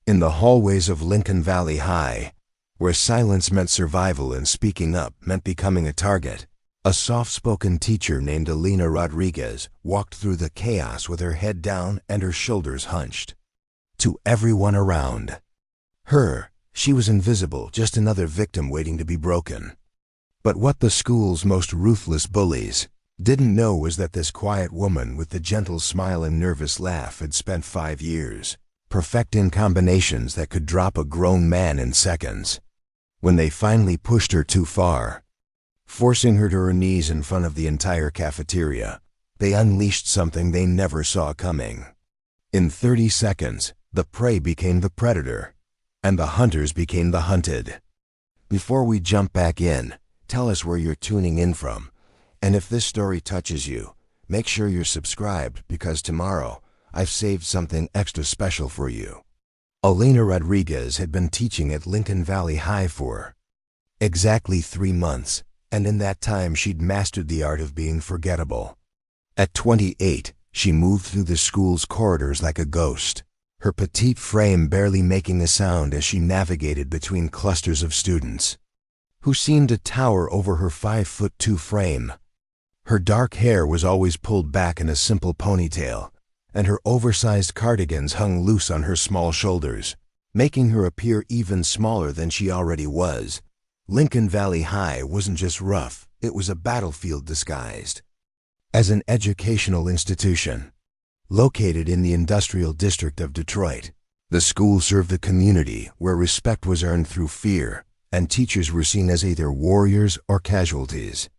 In the hallways of Lincoln Valley High, where silence meant survival and speaking up meant becoming a target, a soft-spoken teacher named Elena Rodriguez walked through the chaos with her head down and her shoulders hunched. To everyone around her, she was invisible, just another victim waiting to be broken. But what the school's most ruthless bullies didn't know was that this quiet woman with the gentle smile and nervous laugh had spent 5 years perfecting combinations that could drop a grown man in seconds. When they finally pushed her too far, forcing her to her knees in front of the entire cafeteria, they unleashed something they never saw coming. In 30 seconds, the prey became the predator, and the hunters became the hunted. Before we jump back in, tell us where you're tuning in from, and if this story touches you, make sure you're subscribed, because tomorrow I've saved something extra special for you. Elena Rodriguez had been teaching at Lincoln Valley High for exactly 3 months, and in that time she'd mastered the art of being forgettable. At 28, she moved through the school's corridors like a ghost, her petite frame barely making a sound as she navigated between clusters of students who seemed to tower over her 5'2" frame. Her dark hair was always pulled back in a simple ponytail, and her oversized cardigans hung loose on her small shoulders, making her appear even smaller than she already was. Lincoln Valley High wasn't just rough, it was a battlefield disguised as an educational institution. Located in the industrial district of Detroit, the school served a community where respect was earned through fear, and teachers were seen as either warriors or casualties.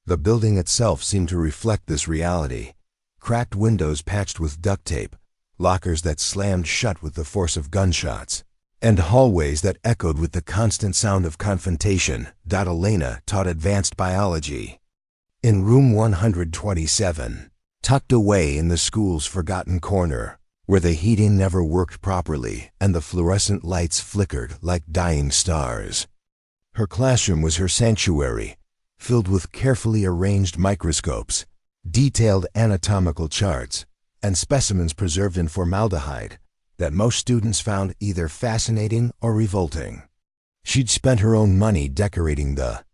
The building itself seemed to reflect this reality. Cracked windows patched with duct tape, lockers that slammed shut with the force of gunshots, and hallways that echoed with the constant sound of confrontation. Elena taught advanced biology in room 127, tucked away in the school's forgotten corner, where the heating never worked properly and the fluorescent lights flickered like dying stars. Her classroom was her sanctuary, filled with carefully arranged microscopes, detailed anatomical charts, and specimens preserved in formaldehyde that most students found either fascinating or revolting. She'd spent her own money decorating the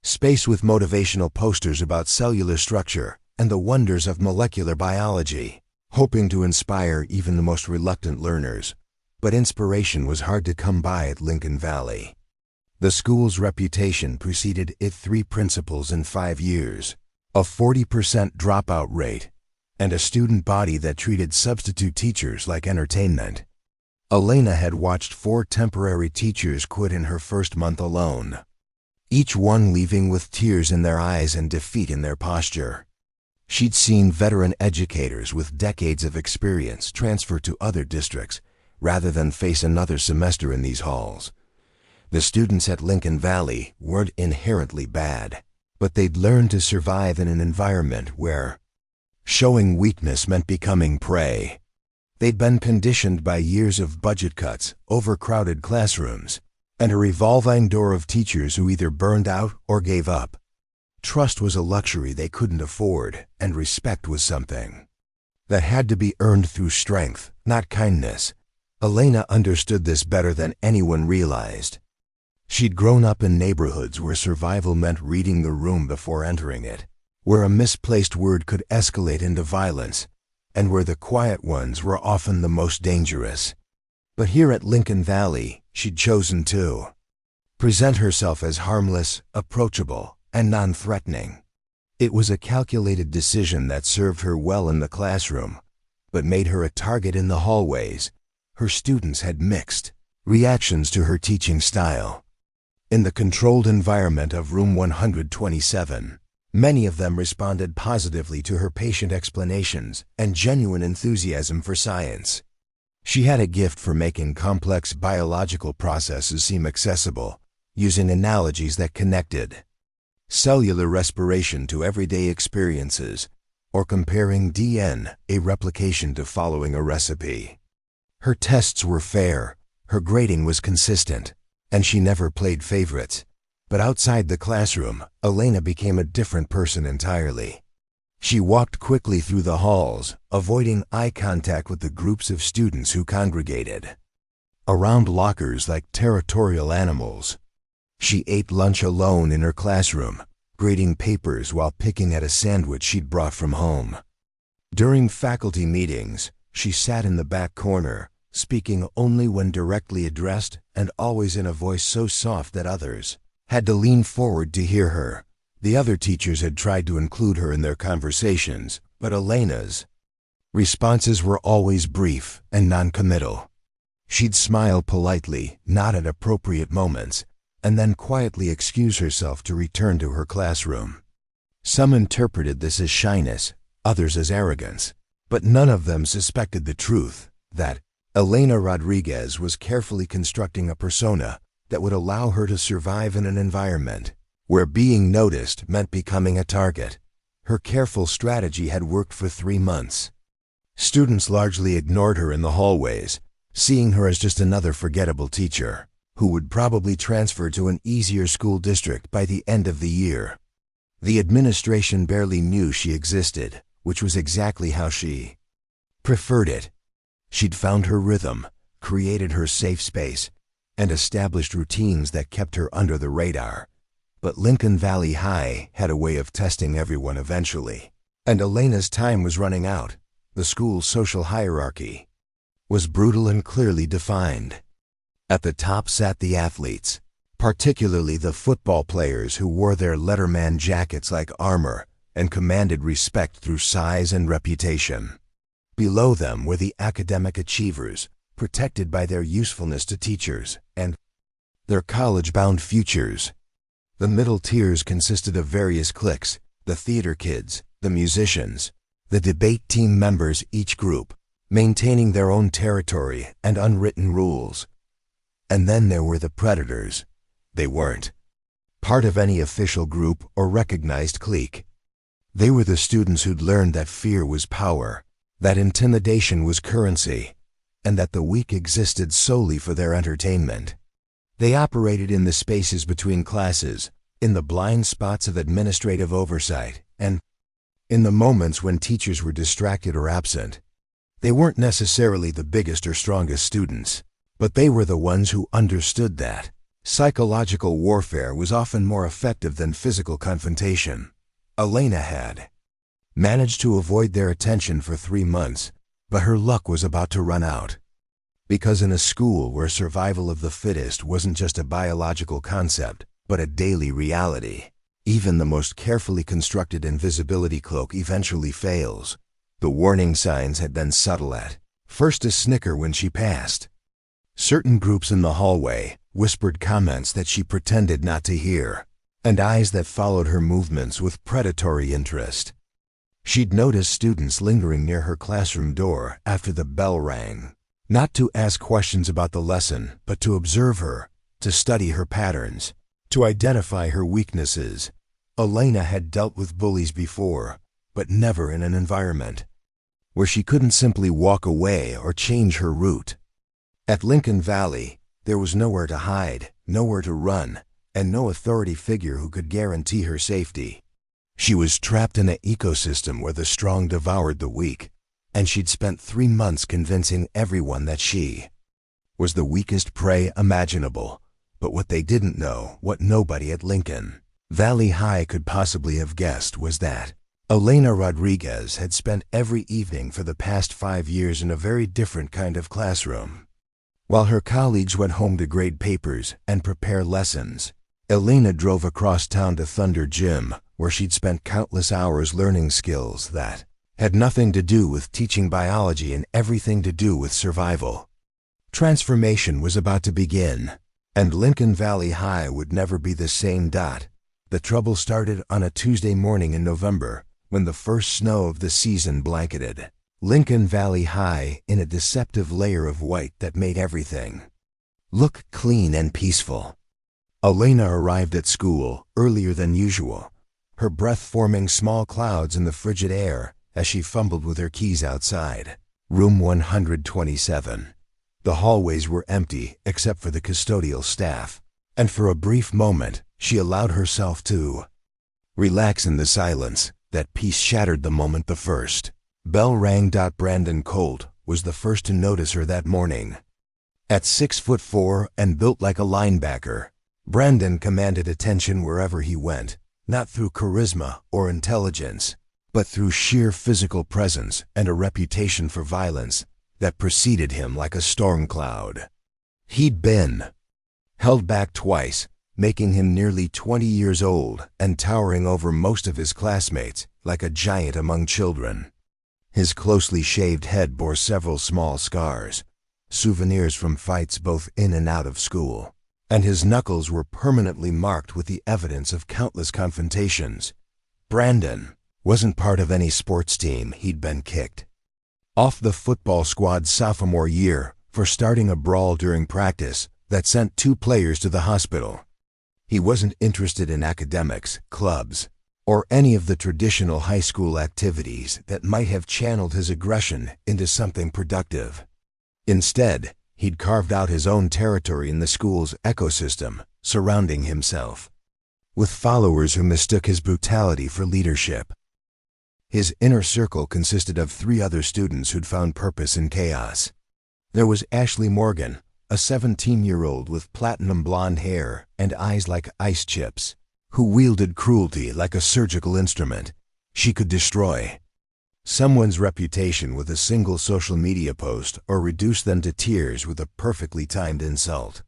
space with motivational posters about cellular structure and the wonders of molecular biology, hoping to inspire even the most reluctant learners. But inspiration was hard to come by at Lincoln Valley. The school's reputation preceded it 3 principals in 5 years, a 40% dropout rate, and a student body that treated substitute teachers like entertainment. Elena had watched 4 temporary teachers quit in her first month alone, each one leaving with tears in their eyes and defeat in their posture. She'd seen veteran educators with decades of experience transfer to other districts rather than face another semester in these halls. The students at Lincoln Valley weren't inherently bad, but they'd learned to survive in an environment where showing weakness meant becoming prey. They'd been conditioned by years of budget cuts, overcrowded classrooms, and a revolving door of teachers who either burned out or gave up. Trust was a luxury they couldn't afford, and respect was something that had to be earned through strength, not kindness. Elena understood this better than anyone realized. She'd grown up in neighborhoods where survival meant reading the room before entering it, where a misplaced word could escalate into violence, and where the quiet ones were often the most dangerous. But here at Lincoln Valley, she'd chosen to present herself as harmless, approachable, and non-threatening. It was a calculated decision that served her well in the classroom, but made her a target in the hallways. Her students had mixed reactions to her teaching style. In the controlled environment of room 127, many of them responded positively to her patient explanations and genuine enthusiasm for science. She had a gift for making complex biological processes seem accessible, using analogies that connected cellular respiration to everyday experiences, or comparing DNA replication to following a recipe. Her tests were fair, her grading was consistent, and she never played favorites. But outside the classroom, Elena became a different person entirely. She walked quickly through the halls, avoiding eye contact with the groups of students who congregated around lockers like territorial animals. She ate lunch alone in her classroom, grading papers while picking at a sandwich she'd brought from home. During faculty meetings, she sat in the back corner, speaking only when directly addressed and always in a voice so soft that others had to lean forward to hear her. The other teachers had tried to include her in their conversations, but Elena's responses were always brief and non-committal. She'd smile politely, nod at appropriate moments, and then quietly excuse herself to return to her classroom. Some interpreted this as shyness, others as arrogance, but none of them suspected the truth, that Elena Rodriguez was carefully constructing a persona that would allow her to survive in an environment where being noticed meant becoming a target. Her careful strategy had worked for 3 months. Students largely ignored her in the hallways, seeing her as just another forgettable teacher who would probably transfer to an easier school district by the end of the year. The administration barely knew she existed, which was exactly how she preferred it. She'd found her rhythm, created her safe space, and established routines that kept her under the radar. But Lincoln Valley High had a way of testing everyone eventually, and Elena's time was running out. The school's social hierarchy was brutal and clearly defined. At the top sat the athletes, particularly the football players who wore their letterman jackets like armor and commanded respect through size and reputation. Below them were the academic achievers, protected by their usefulness to teachers and their college-bound futures. The middle tiers consisted of various cliques: the theater kids, the musicians, the debate team members, each group maintaining their own territory and unwritten rules. And then there were the predators. They weren't part of any official group or recognized clique. They were the students who'd learned that fear was power, that intimidation was currency, and that the weak existed solely for their entertainment. They operated in the spaces between classes, in the blind spots of administrative oversight, and in the moments when teachers were distracted or absent. They weren't necessarily the biggest or strongest students, but they were the ones who understood that psychological warfare was often more effective than physical confrontation. Elena had managed to avoid their attention for 3 months, but her luck was about to run out. Because in a school where survival of the fittest wasn't just a biological concept, but a daily reality, even the most carefully constructed invisibility cloak eventually fails. The warning signs had been subtle at first: a snicker when she passed. Certain groups in the hallway whispered comments that she pretended not to hear, and eyes that followed her movements with predatory interest. She'd noticed students lingering near her classroom door after the bell rang, not to ask questions about the lesson, but to observe her, to study her patterns, to identify her weaknesses. Elena had dealt with bullies before, but never in an environment where she couldn't simply walk away or change her route. At Lincoln Valley, there was nowhere to hide, nowhere to run, and no authority figure who could guarantee her safety. She was trapped in an ecosystem where the strong devoured the weak, and she'd spent 3 months convincing everyone that she was the weakest prey imaginable. But what they didn't know, what nobody at Lincoln Valley High could possibly have guessed, was that Elena Rodriguez had spent every evening for the past 5 years in a very different kind of classroom. While her colleagues went home to grade papers and prepare lessons, Elena drove across town to Thunder Gym, where she'd spent countless hours learning skills that had nothing to do with teaching biology and everything to do with survival. Transformation was about to begin, and Lincoln Valley High would never be the same. The trouble started on a Tuesday morning in November, when the first snow of the season blanketed Lincoln Valley High in a deceptive layer of white that made everything look clean and peaceful. Elena arrived at school earlier than usual, her breath forming small clouds in the frigid air as she fumbled with her keys outside room 127. The hallways were empty except for the custodial staff, and for a brief moment she allowed herself to relax in the silence. That peace shattered the moment the first bell rang. Brandon Colt was the first to notice her that morning. At 6'4" and built like a linebacker, Brandon commanded attention wherever he went, not through charisma or intelligence, but through sheer physical presence and a reputation for violence that preceded him like a storm cloud. He'd been held back twice, making him nearly 20 years old and towering over most of his classmates like a giant among children. His closely shaved head bore several small scars, souvenirs from fights both in and out of school, and his knuckles were permanently marked with the evidence of countless confrontations. Brandon wasn't part of any sports team. He'd been kicked off the football squad's sophomore year for starting a brawl during practice that sent 2 players to the hospital. He wasn't interested in academics, clubs, or any of the traditional high school activities that might have channeled his aggression into something productive. Instead, he'd carved out his own territory in the school's ecosystem, surrounding himself with followers who mistook his brutality for leadership. His inner circle consisted of 3 other students who'd found purpose in chaos. There was Ashley Morgan, a 17-year-old with platinum blonde hair and eyes like ice chips, who wielded cruelty like a surgical instrument. She could destroy someone's reputation with a single social media post or reduce them to tears with a perfectly timed insult.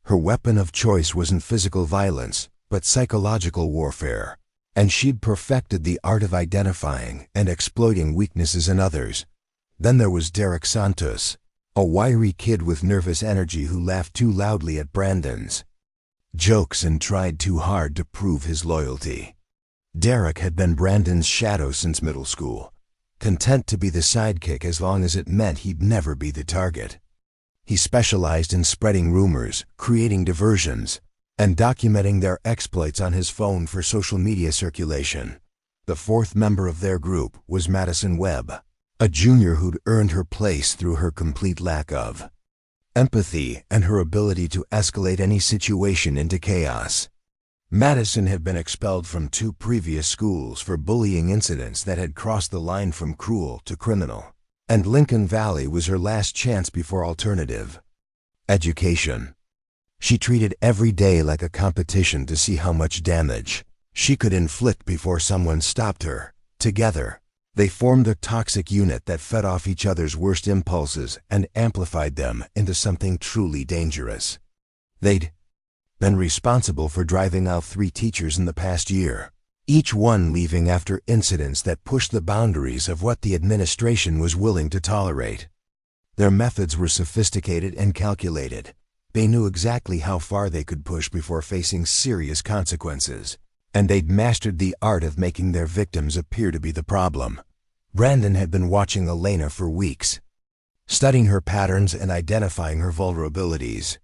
Her weapon of choice wasn't physical violence, but psychological warfare, and she'd perfected the art of identifying and exploiting weaknesses in others. Then there was Derek Santos, a wiry kid with nervous energy who laughed too loudly at Brandon's jokes and tried too hard to prove his loyalty. Derek had been Brandon's shadow since middle school, content to be the sidekick as long as it meant he'd never be the target. He specialized in spreading rumors, creating diversions, and documenting their exploits on his phone for social media circulation. The 4th member of their group was Madison Webb, a junior who'd earned her place through her complete lack of empathy and her ability to escalate any situation into chaos. Madison had been expelled from 2 previous schools for bullying incidents that had crossed the line from cruel to criminal, and Lincoln Valley was her last chance before alternative education. She treated every day like a competition to see how much damage she could inflict before someone stopped her. Together, they formed a toxic unit that fed off each other's worst impulses and amplified them into something truly dangerous. They'd been responsible for driving out 3 teachers in the past year, each one leaving after incidents that pushed the boundaries of what the administration was willing to tolerate. Their methods were sophisticated and calculated. They knew exactly how far they could push before facing serious consequences, and they'd mastered the art of making their victims appear to be the problem. Brandon had been watching Elena for weeks, studying her patterns and identifying her vulnerabilities.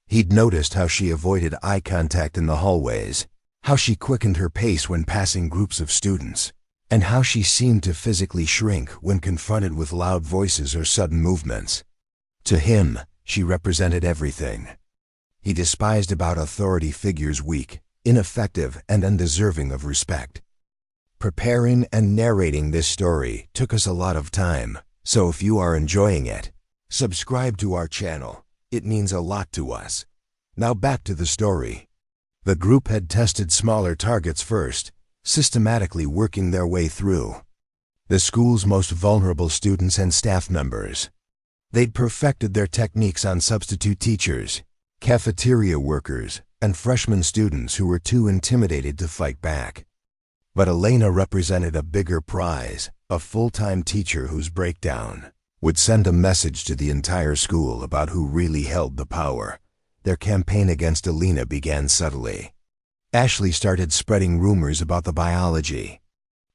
He'd noticed how she avoided eye contact in the hallways, how she quickened her pace when passing groups of students, and how she seemed to physically shrink when confronted with loud voices or sudden movements. To him, she represented everything he despised about authority figures: weak, ineffective, and undeserving of respect. Preparing and narrating this story took us a lot of time, so if you are enjoying it, subscribe to our channel. It means a lot to us. Now back to the story. The group had tested smaller targets first, systematically working their way through the school's most vulnerable students and staff members. They'd perfected their techniques on substitute teachers, cafeteria workers, and freshman students who were too intimidated to fight back. But Elena represented a bigger prize, a full-time teacher whose breakdown would send a message to the entire school about who really held the power. Their campaign against Elena began subtly. Ashley started spreading rumors about the biology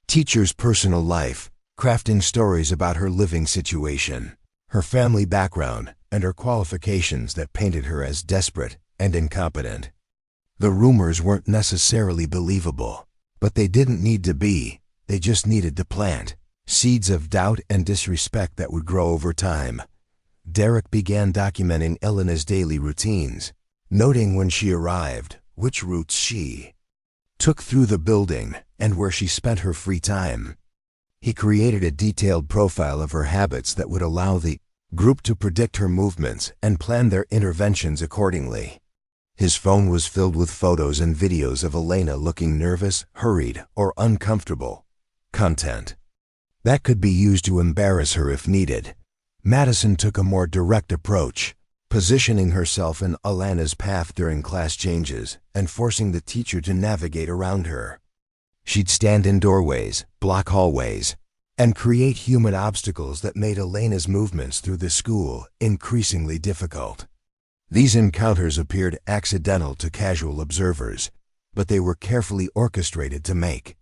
teacher's personal life, crafting stories about her living situation, her family background, and her qualifications that painted her as desperate and incompetent. The rumors weren't necessarily believable, but they didn't need to be. They just needed to plant seeds of doubt and disrespect that would grow over time. Derek began documenting Elena's daily routines, noting when she arrived, which routes she took through the building, and where she spent her free time. He created a detailed profile of her habits that would allow the grouped to predict her movements and plan their interventions accordingly. His phone was filled with photos and videos of Elena looking nervous, hurried, or uncomfortable. Content that could be used to embarrass her if needed. Madison took a more direct approach, positioning herself in Elena's path during class changes and forcing the teacher to navigate around her. She'd stand in doorways, block hallways, and create human obstacles that made Elena's movements through the school increasingly difficult. These encounters appeared accidental to casual observers, but they were carefully orchestrated to make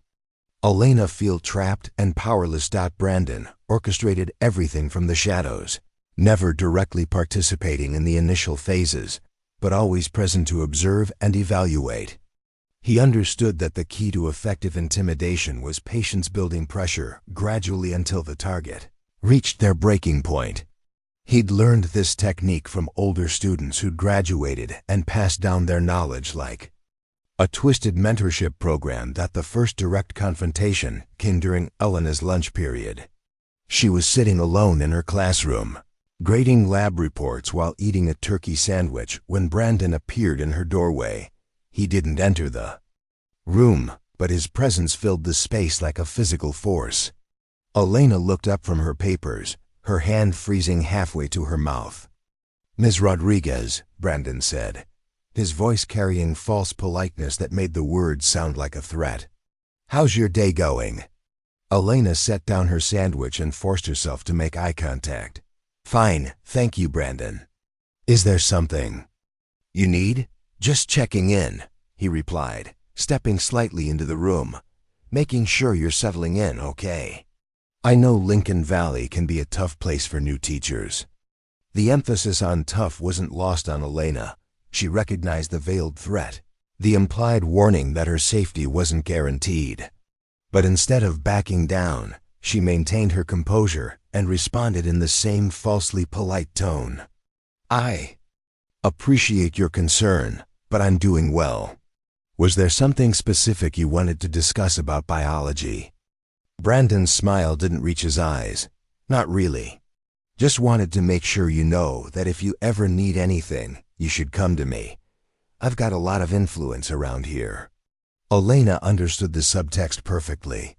Elena feel trapped and powerless. Brandon orchestrated everything from the shadows, never directly participating in the initial phases, but always present to observe and evaluate. He understood that the key to effective intimidation was patience, building pressure gradually until the target reached their breaking point. He'd learned this technique from older students who'd graduated and passed down their knowledge like a twisted mentorship program. The first direct confrontation came during Elena's lunch period. She was sitting alone in her classroom, grading lab reports while eating a turkey sandwich when Brandon appeared in her doorway. He didn't enter the room, but his presence filled the space like a physical force. Elena looked up from her papers, her hand freezing halfway to her mouth. "Ms. Rodriguez," Brandon said, his voice carrying false politeness that made the words sound like a threat. "How's your day going?" Elena set down her sandwich and forced herself to make eye contact. "Fine, thank you, Brandon. Is there something you need?" "Just checking in," he replied, stepping slightly into the room, "making sure you're settling in okay. I know Lincoln Valley can be a tough place for new teachers." The emphasis on tough wasn't lost on Elena. She recognized the veiled threat, the implied warning that her safety wasn't guaranteed. But instead of backing down, she maintained her composure and responded in the same falsely polite tone. "I appreciate your concern, but I'm doing well. Was there something specific you wanted to discuss about biology?" Brandon's smile didn't reach his eyes. "Not really. Just wanted to make sure you know that if you ever need anything, you should come to me. I've got a lot of influence around here." Elena understood the subtext perfectly.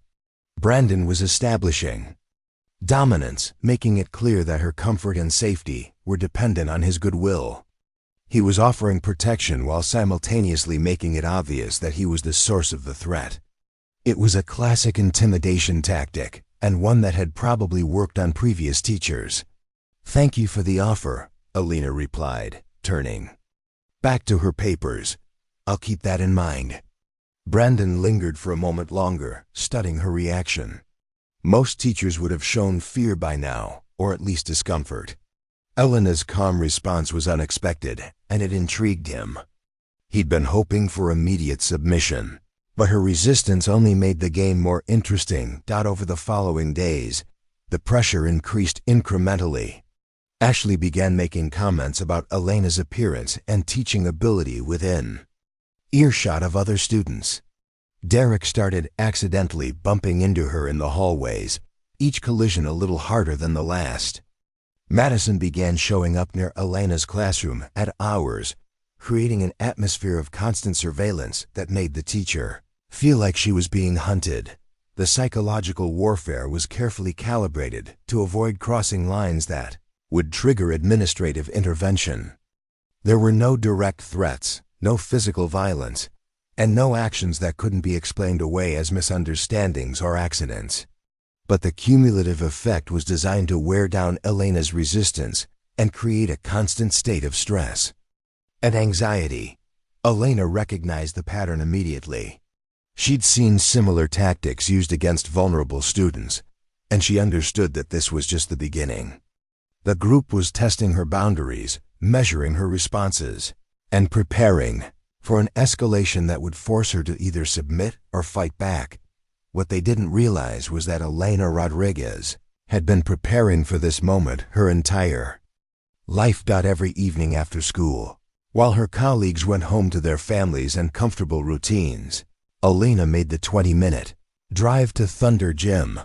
Brandon was establishing dominance, making it clear that her comfort and safety were dependent on his goodwill. He was offering protection while simultaneously making it obvious that he was the source of the threat. It was a classic intimidation tactic, and one that had probably worked on previous teachers. "Thank you for the offer," Elena replied, turning back to her papers. "I'll keep that in mind." Brandon lingered for a moment longer, studying her reaction. Most teachers would have shown fear by now, or at least discomfort. Elena's calm response was unexpected, and it intrigued him. He'd been hoping for immediate submission, but her resistance only made the game more interesting. Over the following days, the pressure increased incrementally. Ashley began making comments about Elena's appearance and teaching ability within earshot of other students. Derek started accidentally bumping into her in the hallways, each collision a little harder than the last. Madison began showing up near Elena's classroom at hours, creating an atmosphere of constant surveillance that made the teacher feel like she was being hunted. The psychological warfare was carefully calibrated to avoid crossing lines that would trigger administrative intervention. There were no direct threats, no physical violence, and no actions that couldn't be explained away as misunderstandings or accidents. But the cumulative effect was designed to wear down Elena's resistance and create a constant state of stress and anxiety. Elena recognized the pattern immediately. She'd seen similar tactics used against vulnerable students, and she understood that this was just the beginning. The group was testing her boundaries, measuring her responses, and preparing for an escalation that would force her to either submit or fight back. What they didn't realize was that Elena Rodriguez had been preparing for this moment her entire life. Every evening after school, while her colleagues went home to their families and comfortable routines, Elena made the 20-minute drive to Thunder Gym.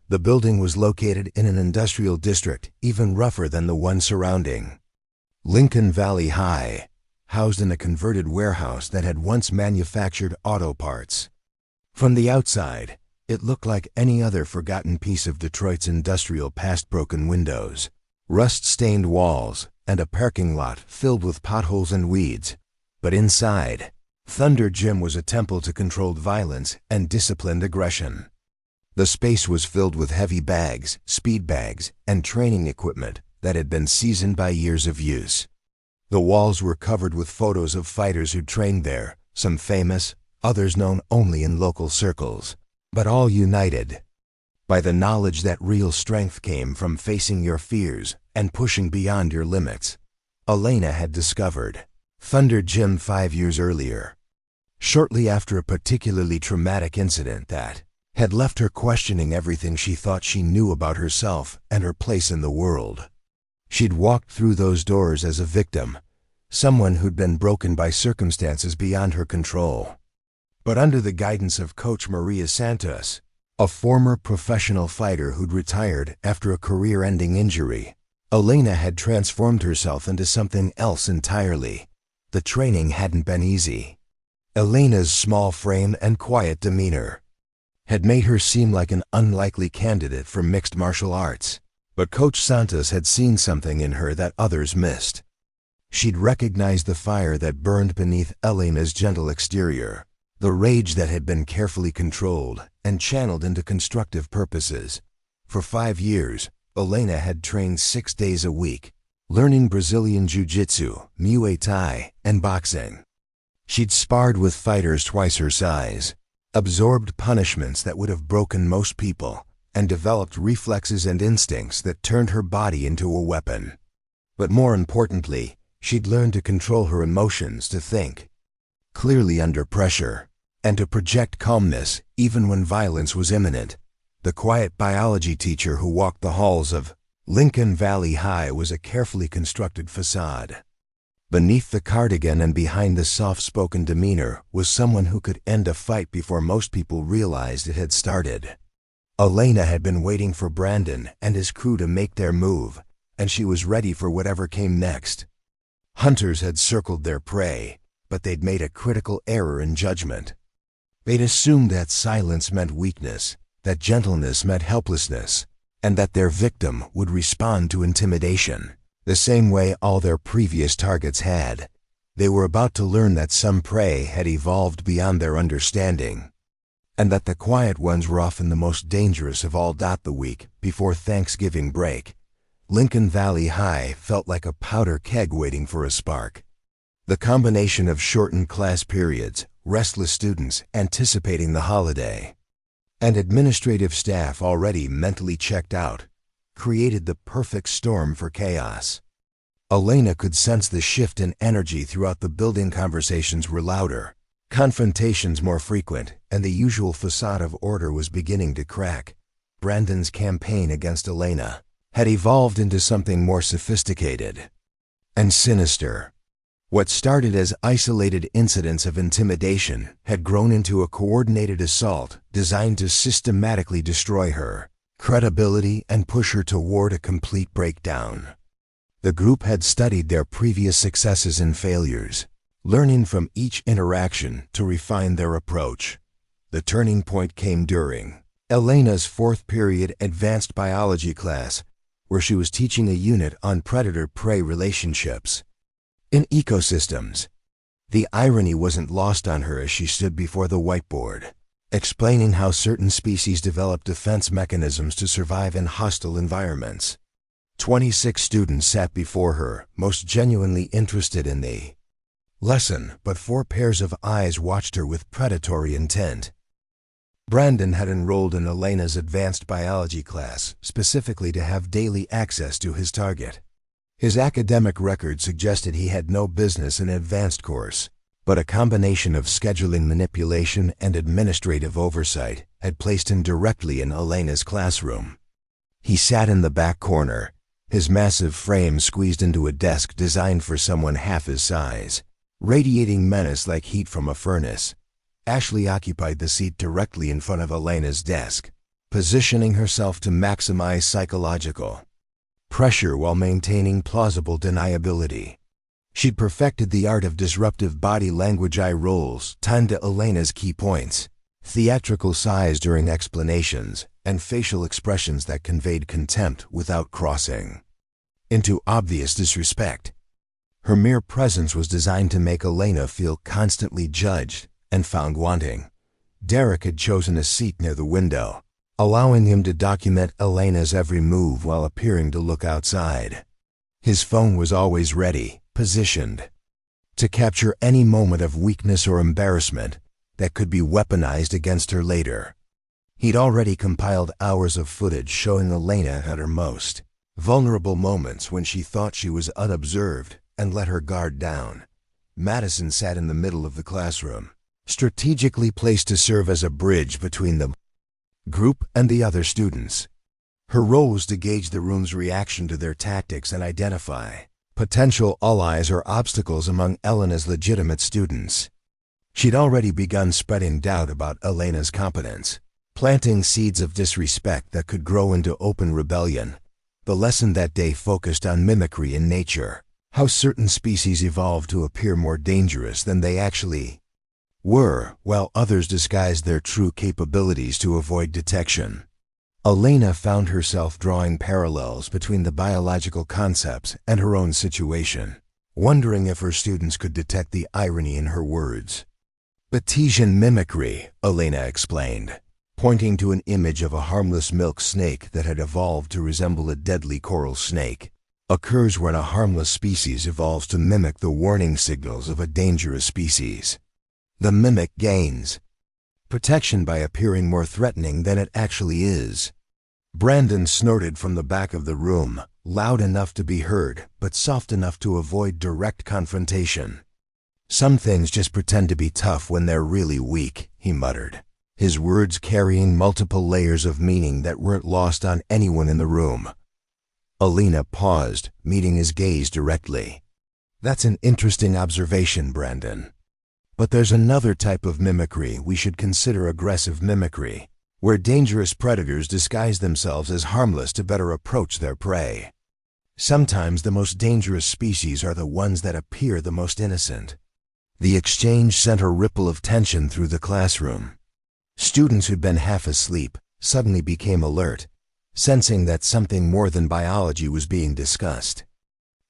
The building was located in an industrial district even rougher than the one surrounding. Lincoln Valley High, housed in a converted warehouse that had once manufactured auto parts. From the outside, it looked like any other forgotten piece of Detroit's industrial past: broken windows, rust-stained walls, and a parking lot filled with potholes and weeds. But inside, Thunder Gym was a temple to controlled violence and disciplined aggression. The space was filled with heavy bags, speed bags, and training equipment that had been seasoned by years of use. The walls were covered with photos of fighters who trained there, some famous, others known only in local circles, but all united by the knowledge that real strength came from facing your fears and pushing beyond your limits. Elena had discovered Thunder Gym 5 years earlier, shortly after a particularly traumatic incident that had left her questioning everything she thought she knew about herself and her place in the world. She'd walked through those doors as a victim, someone who'd been broken by circumstances beyond her control. But under the guidance of Coach Maria Santos, a former professional fighter who'd retired after a career-ending injury, Elena had transformed herself into something else entirely. The training hadn't been easy. Elena's small frame and quiet demeanor had made her seem like an unlikely candidate for mixed martial arts. But Coach Santos had seen something in her that others missed. She'd recognized the fire that burned beneath Elena's gentle exterior, the rage that had been carefully controlled and channeled into constructive purposes. For 5 years, Elena had trained 6 days a week, learning Brazilian Jiu-Jitsu, Muay Thai, and boxing. She'd sparred with fighters twice her size, absorbed punishments that would have broken most people, and developed reflexes and instincts that turned her body into a weapon. But more importantly, she'd learned to control her emotions, to think clearly under pressure, and to project calmness even when violence was imminent. The quiet biology teacher who walked the halls of Lincoln Valley High was a carefully constructed facade. Beneath the cardigan and behind the soft-spoken demeanor was someone who could end a fight before most people realized it had started. Elena had been waiting for Brandon and his crew to make their move, and she was ready for whatever came next. Hunters had circled their prey, but they'd made a critical error in judgment. They'd assumed that silence meant weakness, that gentleness meant helplessness, and that their victim would respond to intimidation, the same way all their previous targets had. They were about to learn that some prey had evolved beyond their understanding, and that the quiet ones were often the most dangerous of all. The week before Thanksgiving break, Lincoln Valley High felt like a powder keg waiting for a spark. The combination of shortened class periods, restless students anticipating the holiday, and administrative staff already mentally checked out created the perfect storm for chaos. Elena could sense the shift in energy throughout the building. Conversations were louder, confrontations more frequent, and the usual facade of order was beginning to crack. Brandon's campaign against Elena had evolved into something more sophisticated and sinister. What started as isolated incidents of intimidation had grown into a coordinated assault designed to systematically destroy her credibility and push her toward a complete breakdown. The group had studied their previous successes and failures, learning from each interaction to refine their approach. The turning point came during Elena's 4th period advanced biology class, where she was teaching a unit on predator-prey relationships in ecosystems. The irony wasn't lost on her as she stood before the whiteboard, explaining how certain species develop defense mechanisms to survive in hostile environments. 26 students sat before her, most genuinely interested in the lesson, but 4 pairs of eyes watched her with predatory intent. Brandon had enrolled in Elena's advanced biology class specifically to have daily access to his target. His academic record suggested he had no business in an advanced course, but a combination of scheduling manipulation and administrative oversight had placed him directly in Elena's classroom. He sat in the back corner, his massive frame squeezed into a desk designed for someone half his size, radiating menace like heat from a furnace. Ashley occupied the seat directly in front of Elena's desk, positioning herself to maximize psychological pressure while maintaining plausible deniability. She'd perfected the art of disruptive body language eye rolls timed to Elena's key points, theatrical sighs during explanations, and facial expressions that conveyed contempt without crossing into obvious disrespect. Her mere presence was designed to make Elena feel constantly judged and found wanting. Derek had chosen a seat near the window, allowing him to document Elena's every move while appearing to look outside. His phone was always ready, positioned to capture any moment of weakness or embarrassment that could be weaponized against her later. He'd already compiled hours of footage showing Elena at her most vulnerable moments when she thought she was unobserved and let her guard down. Madison sat in the middle of the classroom, strategically placed to serve as a bridge between the group and the other students. Her role was to gauge the room's reaction to their tactics and identify potential allies or obstacles among Elena's legitimate students. She'd already begun spreading doubt about Elena's competence, planting seeds of disrespect that could grow into open rebellion. The lesson that day focused on mimicry in nature, how certain species evolved to appear more dangerous than they actually were, while others disguised their true capabilities to avoid detection. Elena found herself drawing parallels between the biological concepts and her own situation, wondering if her students could detect the irony in her words. Batesian mimicry, Elena explained, pointing to an image of a harmless milk snake that had evolved to resemble a deadly coral snake, occurs when a harmless species evolves to mimic the warning signals of a dangerous species. The mimic gains protection by appearing more threatening than it actually is. Brandon snorted from the back of the room, loud enough to be heard, but soft enough to avoid direct confrontation. Some things just pretend to be tough when they're really weak, he muttered, his words carrying multiple layers of meaning that weren't lost on anyone in the room. Elena paused, meeting his gaze directly. That's an interesting observation, Brandon. But there's another type of mimicry we should consider aggressive mimicry, where dangerous predators disguise themselves as harmless to better approach their prey. Sometimes the most dangerous species are the ones that appear the most innocent. The exchange sent a ripple of tension through the classroom. Students who'd been half asleep suddenly became alert, sensing that something more than biology was being discussed.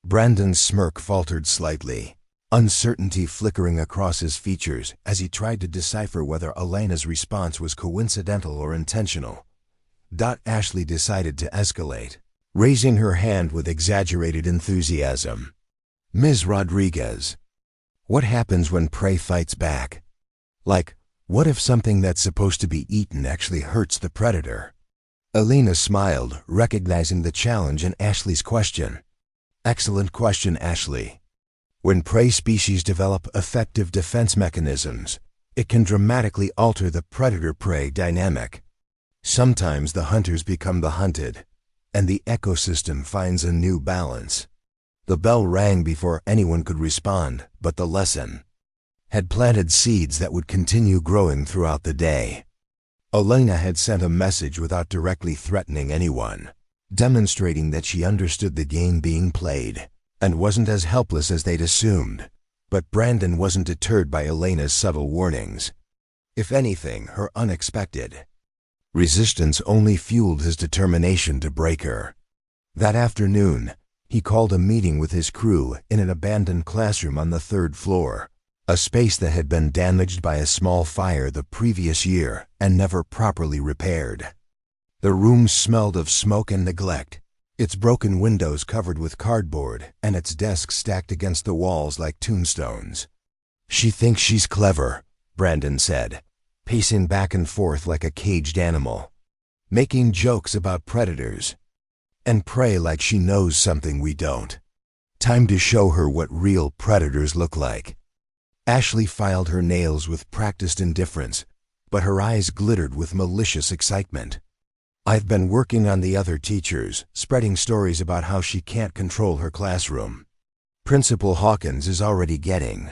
Brandon's smirk faltered slightly, uncertainty flickering across his features as he tried to decipher whether Elena's response was coincidental or intentional. Ashley decided to escalate, raising her hand with exaggerated enthusiasm. Ms. Rodriguez, what happens when prey fights back? Like, what if something that's supposed to be eaten actually hurts the predator? Elena smiled, recognizing the challenge in Ashley's question. Excellent question, Ashley. When prey species develop effective defense mechanisms, it can dramatically alter the predator-prey dynamic. Sometimes the hunters become the hunted, and the ecosystem finds a new balance. The bell rang before anyone could respond, but the lesson had planted seeds that would continue growing throughout the day. Elena had sent a message without directly threatening anyone, demonstrating that she understood the game being played and wasn't as helpless as they'd assumed. But Brandon wasn't deterred by Elena's subtle warnings. If anything, her unexpected resistance only fueled his determination to break her. That afternoon, he called a meeting with his crew in an abandoned classroom on the 3rd floor, a space that had been damaged by a small fire the previous year and never properly repaired. The room smelled of smoke and neglect, its broken windows covered with cardboard and its desks stacked against the walls like tombstones. She thinks she's clever, Brandon said, pacing back and forth like a caged animal, making jokes about predators and prey like she knows something we don't. Time to show her what real predators look like. Ashley filed her nails with practiced indifference, but her eyes glittered with malicious excitement. I've been working on the other teachers, spreading stories about how she can't control her classroom. Principal Hawkins is already getting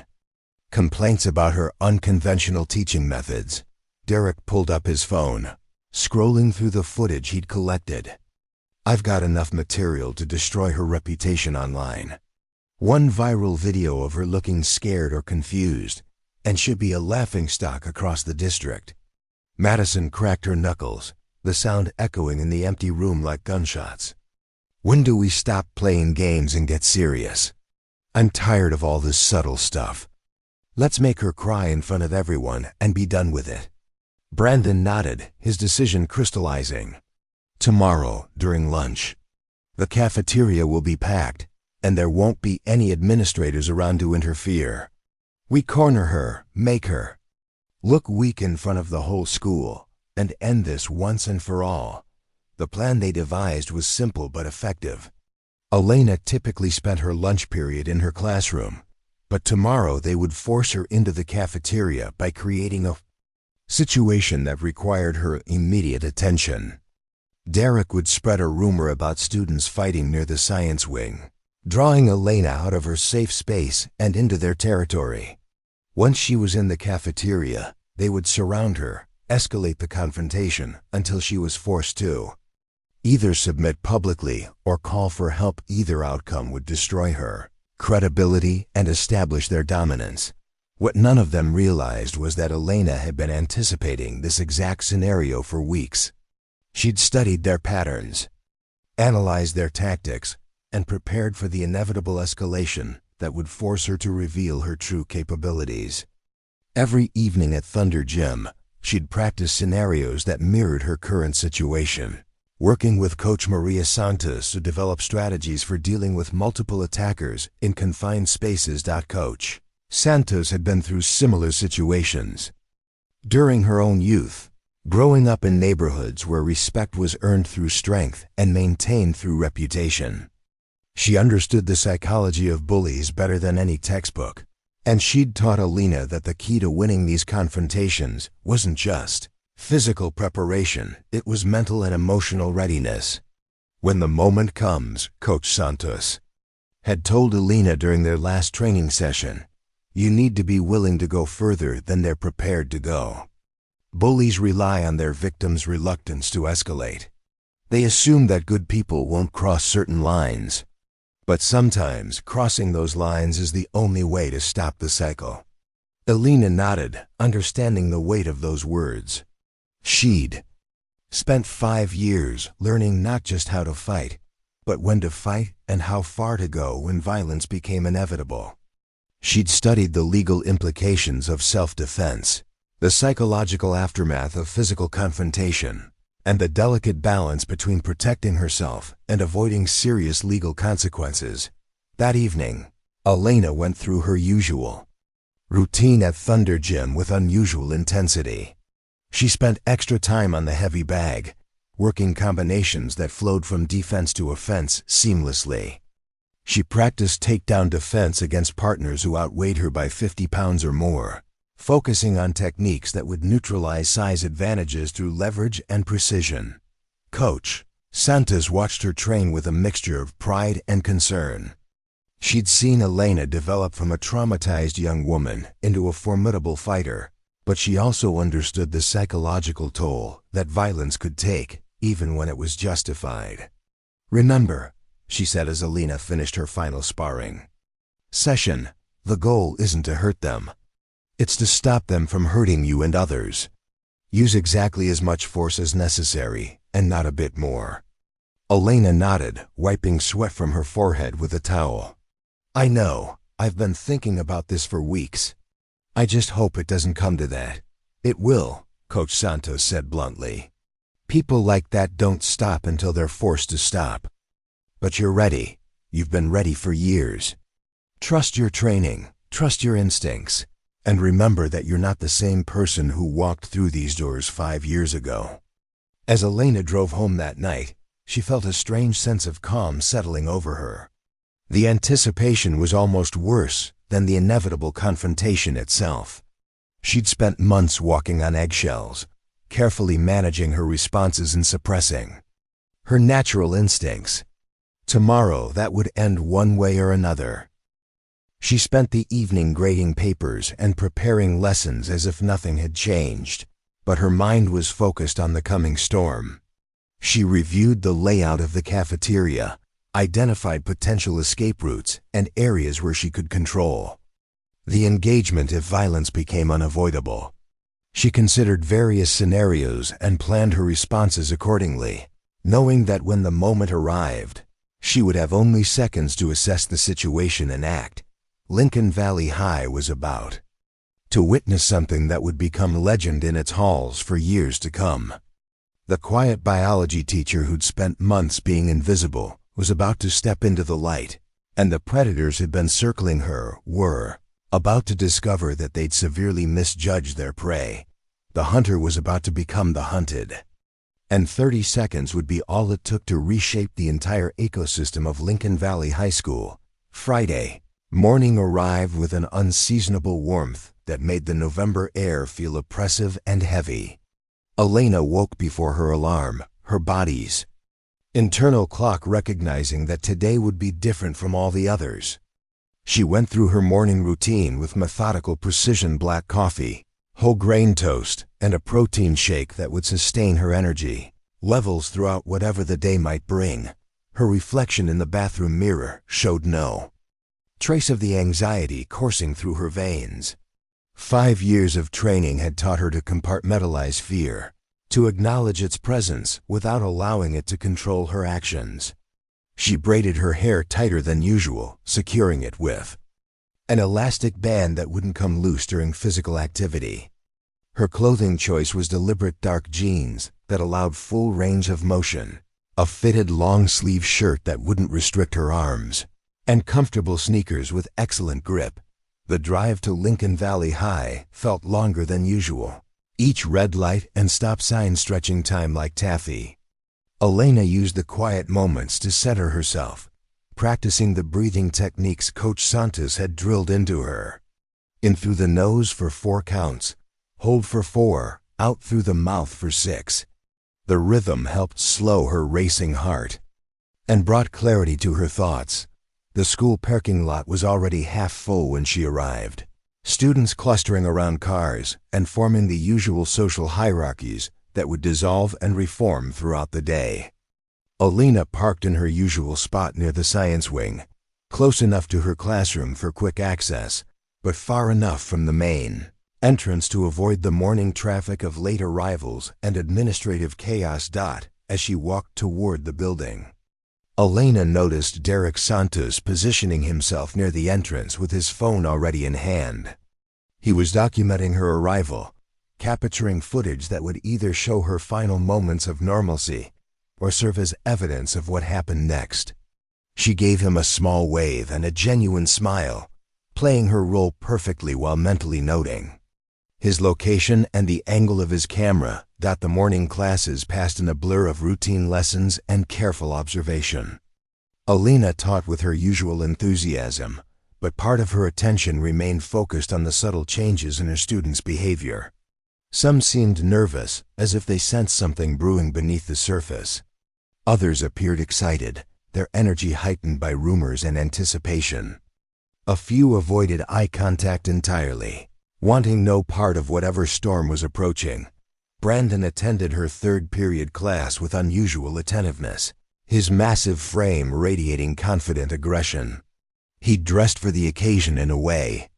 complaints about her unconventional teaching methods. Derek pulled up his phone. scrolling through the footage he'd collected. I've got enough material to destroy her reputation online. One viral video of her looking scared or confused, and should be a laughingstock across the district. Madison cracked her knuckles, the sound echoing in the empty room like gunshots. When do we stop playing games and get serious? I'm tired of all this subtle stuff. Let's make her cry in front of everyone and be done with it. Brandon nodded, his decision crystallizing. Tomorrow, during lunch, the cafeteria will be packed, and there won't be any administrators around to interfere. We corner her, make her look weak in front of the whole school, and end this once and for all. The plan they devised was simple but effective. Elena typically spent her lunch period in her classroom, but tomorrow they would force her into the cafeteria by creating a situation that required her immediate attention. Derek would spread a rumor about students fighting near the science wing, drawing Elena out of her safe space and into their territory. Once she was in the cafeteria, they would surround her, escalate the confrontation until she was forced to either submit publicly or call for help. Either outcome would destroy her credibility and establish their dominance. What none of them realized was that Elena had been anticipating this exact scenario for weeks. She'd studied their patterns, analyzed their tactics, and prepared for the inevitable escalation that would force her to reveal her true capabilities. Every evening at Thunder Gym, she'd practice scenarios that mirrored her current situation, working with Coach Maria Santos to develop strategies for dealing with multiple attackers in confined spaces. Coach Santos had been through similar situations during her own youth, growing up in neighborhoods where respect was earned through strength and maintained through reputation. She understood the psychology of bullies better than any textbook, and she'd taught Elena that the key to winning these confrontations wasn't just physical preparation, it was mental and emotional readiness. When the moment comes, Coach Santos had told Elena during their last training session, you need to be willing to go further than they're prepared to go. Bullies rely on their victims' reluctance to escalate. They assume that good people won't cross certain lines. But sometimes crossing those lines is the only way to stop the cycle. Elena nodded, understanding the weight of those words. She'd spent 5 years learning not just how to fight, but when to fight and how far to go when violence became inevitable. She'd studied the legal implications of self-defense, the psychological aftermath of physical confrontation, and the delicate balance between protecting herself and avoiding serious legal consequences. That evening, Elena went through her usual routine at Thunder Gym with unusual intensity. She spent extra time on the heavy bag, working combinations that flowed from defense to offense seamlessly. She practiced takedown defense against partners who outweighed her by 50 pounds or more, focusing on techniques that would neutralize size advantages through leverage and precision. Coach Santos watched her train with a mixture of pride and concern. She'd seen Elena develop from a traumatized young woman into a formidable fighter, but she also understood the psychological toll that violence could take, even when it was justified. Remember, she said as Elena finished her final sparring session, the goal isn't to hurt them. It's to stop them from hurting you and others. Use exactly as much force as necessary, and not a bit more. Elena nodded, wiping sweat from her forehead with a towel. I know, I've been thinking about this for weeks. I just hope it doesn't come to that. It will, Coach Santos said bluntly. People like that don't stop until they're forced to stop. But you're ready. You've been ready for years. Trust your training, trust your instincts, and remember that you're not the same person who walked through these doors 5 years ago. As Elena drove home that night, she felt a strange sense of calm settling over her. The anticipation was almost worse than the inevitable confrontation itself. She'd spent months walking on eggshells, carefully managing her responses and suppressing her natural instincts. Tomorrow that would end one way or another. She spent the evening grading papers and preparing lessons as if nothing had changed. but her mind was focused on the coming storm. She reviewed the layout of the cafeteria, identified potential escape routes and areas where she could control the engagement if violence became unavoidable. She considered various scenarios and planned her responses accordingly, knowing that when the moment arrived, she would have only seconds to assess the situation and act. Lincoln Valley High was about to witness something that would become legend in its halls for years to come. The quiet biology teacher who'd spent months being invisible was about to step into the light, and the predators who'd been circling her were about to discover that they'd severely misjudged their prey. The hunter was about to become the hunted. And 30 seconds would be all it took to reshape the entire ecosystem of Lincoln Valley High School. Friday morning arrived with an unseasonable warmth that made the November air feel oppressive and heavy. Elena woke before her alarm, her body's internal clock recognizing that today would be different from all the others. She went through her morning routine with methodical precision: black coffee, whole grain toast, and a protein shake that would sustain her energy levels throughout whatever the day might bring. Her reflection in the bathroom mirror showed no trace of the anxiety coursing through her veins. 5 years of training had taught her to compartmentalize fear, to acknowledge its presence without allowing it to control her actions. She braided her hair tighter than usual, securing it with an elastic band that wouldn't come loose during physical activity. Her clothing choice was deliberate: dark jeans that allowed full range of motion, a fitted long-sleeve shirt that wouldn't restrict her arms, and comfortable sneakers with excellent grip. The drive to Lincoln Valley High felt longer than usual, each red light and stop sign stretching time like taffy. Elena used the quiet moments to center herself, practicing the breathing techniques Coach Santos had drilled into her. In through the nose for 4 counts, hold for 4, out through the mouth for 6. The rhythm helped slow her racing heart and brought clarity to her thoughts. The school parking lot was already half full when she arrived, students clustering around cars and forming the usual social hierarchies that would dissolve and reform throughout the day. Elena parked in her usual spot near the science wing, close enough to her classroom for quick access, but far enough from the main entrance to avoid the morning traffic of late arrivals and administrative chaos. As she walked toward the building, Elena noticed Derek Santos positioning himself near the entrance with his phone already in hand. He was documenting her arrival, capturing footage that would either show her final moments of normalcy or serve as evidence of what happened next. She gave him a small wave and a genuine smile, playing her role perfectly while mentally noting his location and the angle of his camera. The morning classes passed in a blur of routine lessons and careful observation. Elena taught with her usual enthusiasm, but part of her attention remained focused on the subtle changes in her students' behavior. Some seemed nervous, as if they sensed something brewing beneath the surface. Others appeared excited, their energy heightened by rumors and anticipation. A few avoided eye contact entirely, wanting no part of whatever storm was approaching. Brandon attended her third-period class with unusual attentiveness, his massive frame radiating confident aggression. He dressed for the occasion in a way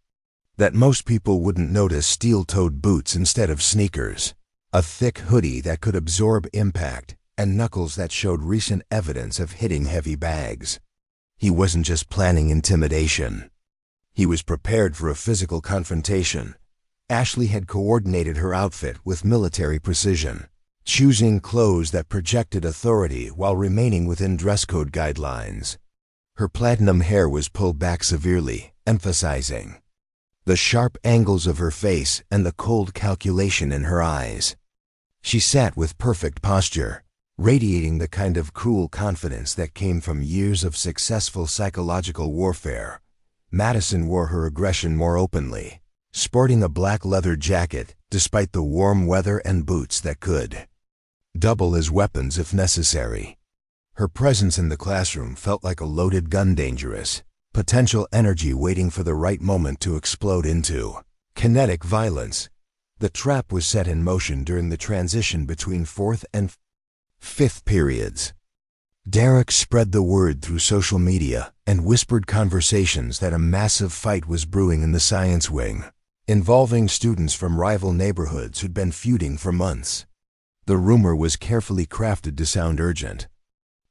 that most people wouldn't notice: steel-toed boots instead of sneakers, a thick hoodie that could absorb impact, and knuckles that showed recent evidence of hitting heavy bags. He wasn't just planning intimidation. He was prepared for a physical confrontation. Ashley had coordinated her outfit with military precision, choosing clothes that projected authority while remaining within dress code guidelines. Her platinum hair was pulled back severely, emphasizing the sharp angles of her face and the cold calculation in her eyes. She sat with perfect posture, radiating the kind of cool confidence that came from years of successful psychological warfare. Madison wore her aggression more openly, sporting a black leather jacket despite the warm weather and boots that could double as weapons if necessary. Her presence in the classroom felt like a loaded gun, dangerous potential energy waiting for the right moment to explode into kinetic violence. The trap was set in motion during the transition between fourth and fifth periods. Derek spread the word through social media and whispered conversations that a massive fight was brewing in the science wing, involving students from rival neighborhoods who'd been feuding for months. The rumor was carefully crafted to sound urgent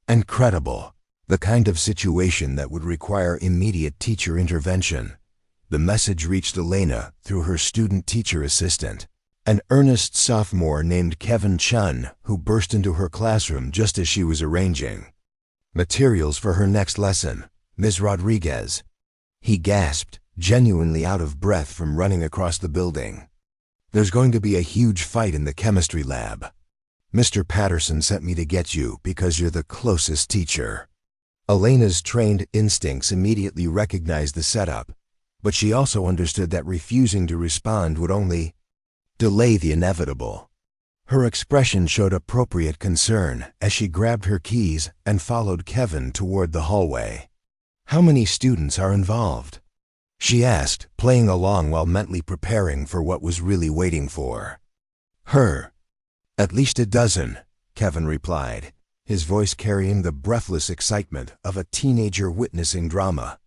and credible, the kind of situation that would require immediate teacher intervention. The message reached Elena through her student-teacher assistant, an earnest sophomore named Kevin Chun, who burst into her classroom just as she was arranging materials for her next lesson. "Ms. Rodriguez," he gasped, genuinely out of breath from running across the building. "There's going to be a huge fight in the chemistry lab. Mr. Patterson sent me to get you because you're the closest teacher." Elena's trained instincts immediately recognized the setup, but she also understood that refusing to respond would only delay the inevitable. Her expression showed appropriate concern as she grabbed her keys and followed Kevin toward the hallway. "How many students are involved?" she asked, playing along while mentally preparing for what was really waiting for her. "At least a dozen," Kevin replied, his voice carrying the breathless excitement of a teenager witnessing drama.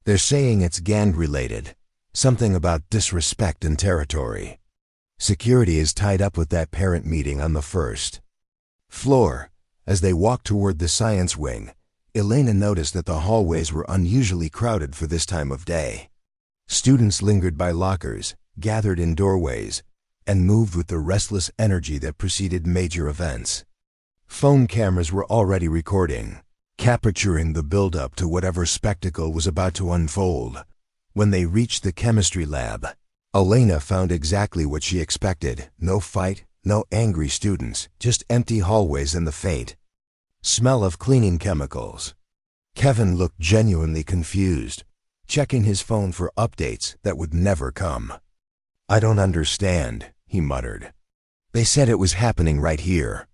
"They're saying it's gang-related, something about disrespect and territory. Security is tied up with that parent meeting on the first floor." As they walked toward the science wing, Elena noticed that the hallways were unusually crowded for this time of day. Students lingered by lockers, gathered in doorways, and moved with the restless energy that preceded major events. Phone cameras were already recording, capturing the build-up to whatever spectacle was about to unfold. When they reached the chemistry lab, Elena found exactly what she expected. No fight, no angry students, just empty hallways and the faint smell of cleaning chemicals. Kevin looked genuinely confused, checking his phone for updates that would never come. "I don't understand," he muttered. "They said it was happening right here."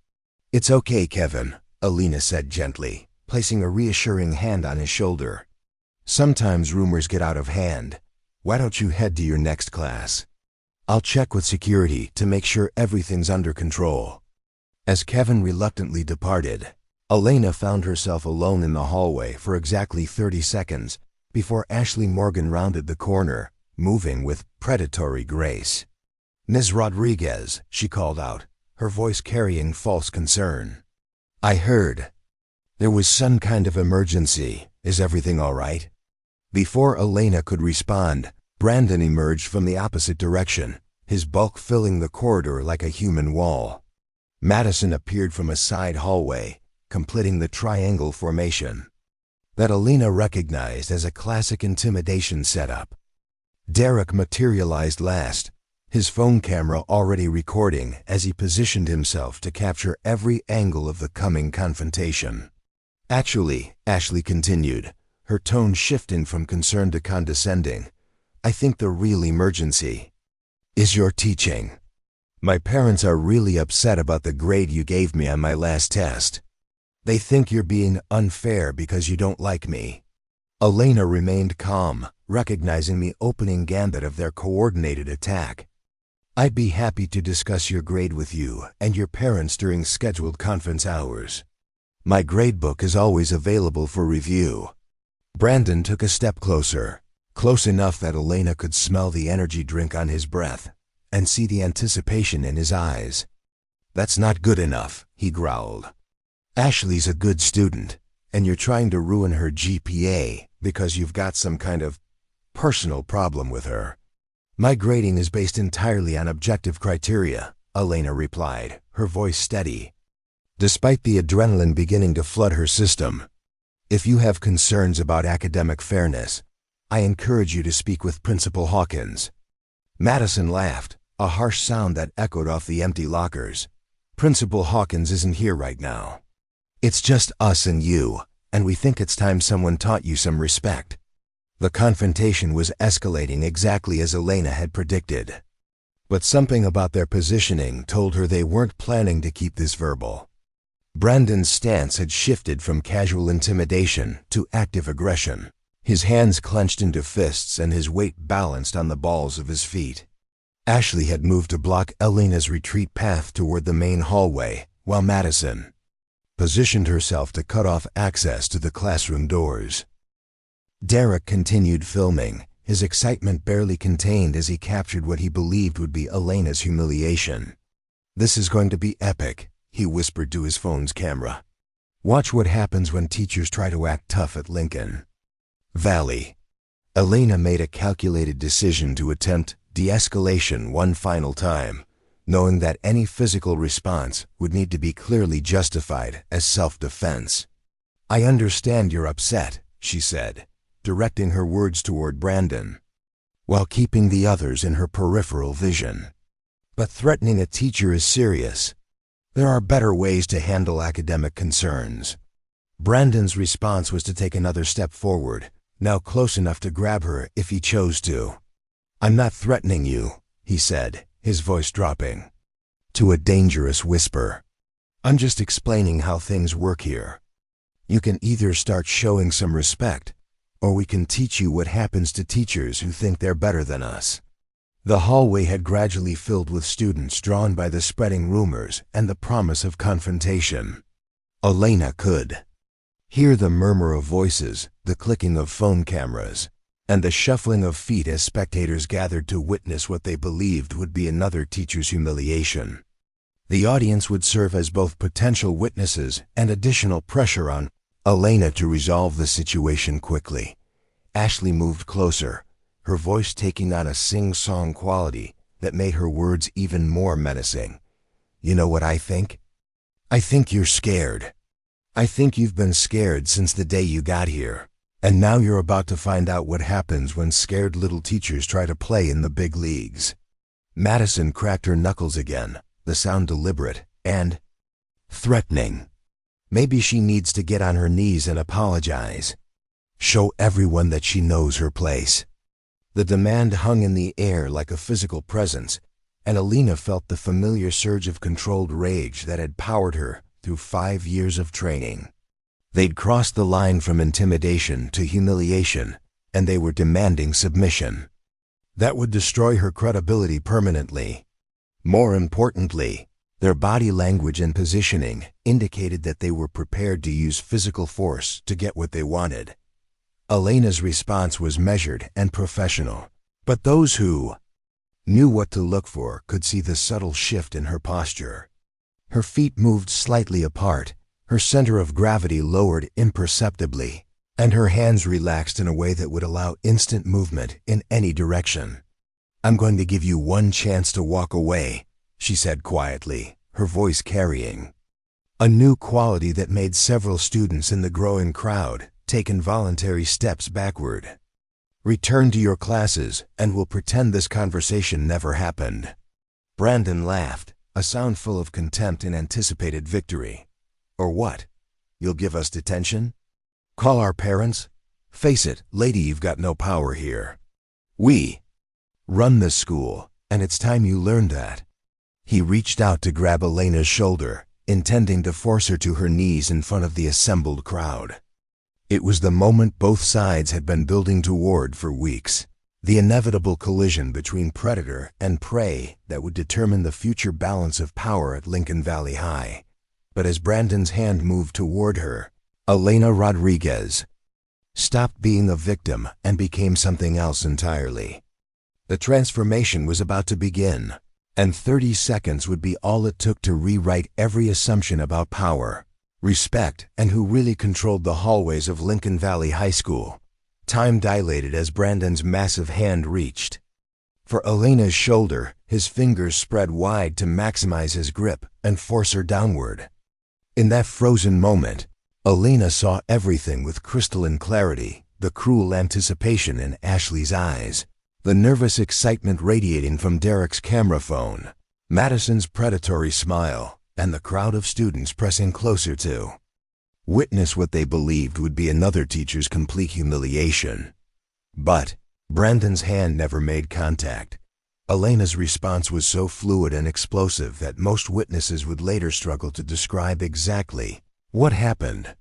"It's okay, Kevin," Elena said gently, placing a reassuring hand on his shoulder. "Sometimes rumors get out of hand. Why don't you head to your next class? I'll check with security to make sure everything's under control." As Kevin reluctantly departed, Elena found herself alone in the hallway for exactly 30 seconds before Ashley Morgan rounded the corner, moving with predatory grace. "Ms. Rodriguez," she called out, her voice carrying false concern. "I heard there was some kind of emergency. Is everything all right?" Before Elena could respond, Brandon emerged from the opposite direction, his bulk filling the corridor like a human wall. Madison appeared from a side hallway, completing the triangle formation that Elena recognized as a classic intimidation setup. Derek materialized last, his phone camera already recording as he positioned himself to capture every angle of the coming confrontation. "Actually," Ashley continued, her tone shifting from concern to condescending, "I think the real emergency is your teaching. My parents are really upset about the grade you gave me on my last test. They think you're being unfair because you don't like me." Elena remained calm, recognizing the opening gambit of their coordinated attack. "I'd be happy to discuss your grade with you and your parents during scheduled conference hours. My gradebook is always available for review." Brandon took a step closer, close enough that Elena could smell the energy drink on his breath and see the anticipation in his eyes. "That's not good enough," he growled. "Ashley's a good student, and you're trying to ruin her GPA because you've got some kind of personal problem with her." "My grading is based entirely on objective criteria," Elena replied, her voice steady, despite the adrenaline beginning to flood her system. "If you have concerns about academic fairness, I encourage you to speak with Principal Hawkins." Madison laughed, a harsh sound that echoed off the empty lockers. "Principal Hawkins isn't here right now. It's just us and you, and we think it's time someone taught you some respect." The confrontation was escalating exactly as Elena had predicted. But something about their positioning told her they weren't planning to keep this verbal. Brandon's stance had shifted from casual intimidation to active aggression, his hands clenched into fists and his weight balanced on the balls of his feet. Ashley had moved to block Elena's retreat path toward the main hallway, while Madison positioned herself to cut off access to the classroom doors. Derek continued filming, his excitement barely contained as he captured what he believed would be Elena's humiliation. "This is going to be epic," he whispered to his phone's camera. "Watch what happens when teachers try to act tough at Lincoln Valley." Elena made a calculated decision to attempt de-escalation one final time, knowing that any physical response would need to be clearly justified as self-defense. "I understand you're upset," she said, directing her words toward Brandon, while keeping the others in her peripheral vision. "But threatening a teacher is serious. There are better ways to handle academic concerns." Brandon's response was to take another step forward, now close enough to grab her if he chose to. "I'm not threatening you," he said, his voice dropping to a dangerous whisper. "I'm just explaining how things work here. You can either start showing some respect, or we can teach you what happens to teachers who think they're better than us." The hallway had gradually filled with students drawn by the spreading rumors and the promise of confrontation. Elena could hear the murmur of voices, the clicking of phone cameras, and the shuffling of feet as spectators gathered to witness what they believed would be another teacher's humiliation. The audience would serve as both potential witnesses and additional pressure on Elena to resolve the situation quickly. Ashley moved closer, her voice taking on a sing-song quality that made her words even more menacing. "You know what I think? I think you're scared. I think you've been scared since the day you got here. And now you're about to find out what happens when scared little teachers try to play in the big leagues." Madison cracked her knuckles again, the sound deliberate and threatening. Maybe she needs to get on her knees and apologize. Show everyone that she knows her place. The demand hung in the air like a physical presence, and Elena felt the familiar surge of controlled rage that had powered her through 5 years of training. They'd crossed the line from intimidation to humiliation, and they were demanding submission. That would destroy her credibility permanently. More importantly, their body language and positioning indicated that they were prepared to use physical force to get what they wanted. Elena's response was measured and professional, but those who knew what to look for could see the subtle shift in her posture. Her feet moved slightly apart, her center of gravity lowered imperceptibly, and her hands relaxed in a way that would allow instant movement in any direction. "I'm going to give you one chance to walk away," she said quietly, her voice carrying a new quality that made several students in the growing crowd take involuntary steps backward. "Return to your classes, and we'll pretend this conversation never happened." Brandon laughed, a sound full of contempt and anticipated victory. "Or what? You'll give us detention? Call our parents? Face it, lady, you've got no power here. We run this school, and it's time you learned that." He reached out to grab Elena's shoulder, intending to force her to her knees in front of the assembled crowd. It was the moment both sides had been building toward for weeks, the inevitable collision between predator and prey that would determine the future balance of power at Lincoln Valley High. But as Brandon's hand moved toward her, Elena Rodriguez stopped being a victim and became something else entirely. The transformation was about to begin, and 30 seconds would be all it took to rewrite every assumption about power, respect, and who really controlled the hallways of Lincoln Valley High School. Time dilated as Brandon's massive hand reached for Elena's shoulder, his fingers spread wide to maximize his grip and force her downward. In that frozen moment, Elena saw everything with crystalline clarity, the cruel anticipation in Ashley's eyes, the nervous excitement radiating from Derek's camera phone, Madison's predatory smile, and the crowd of students pressing closer to witness what they believed would be another teacher's complete humiliation. But Brandon's hand never made contact. Elena's response was so fluid and explosive that most witnesses would later struggle to describe exactly what happened.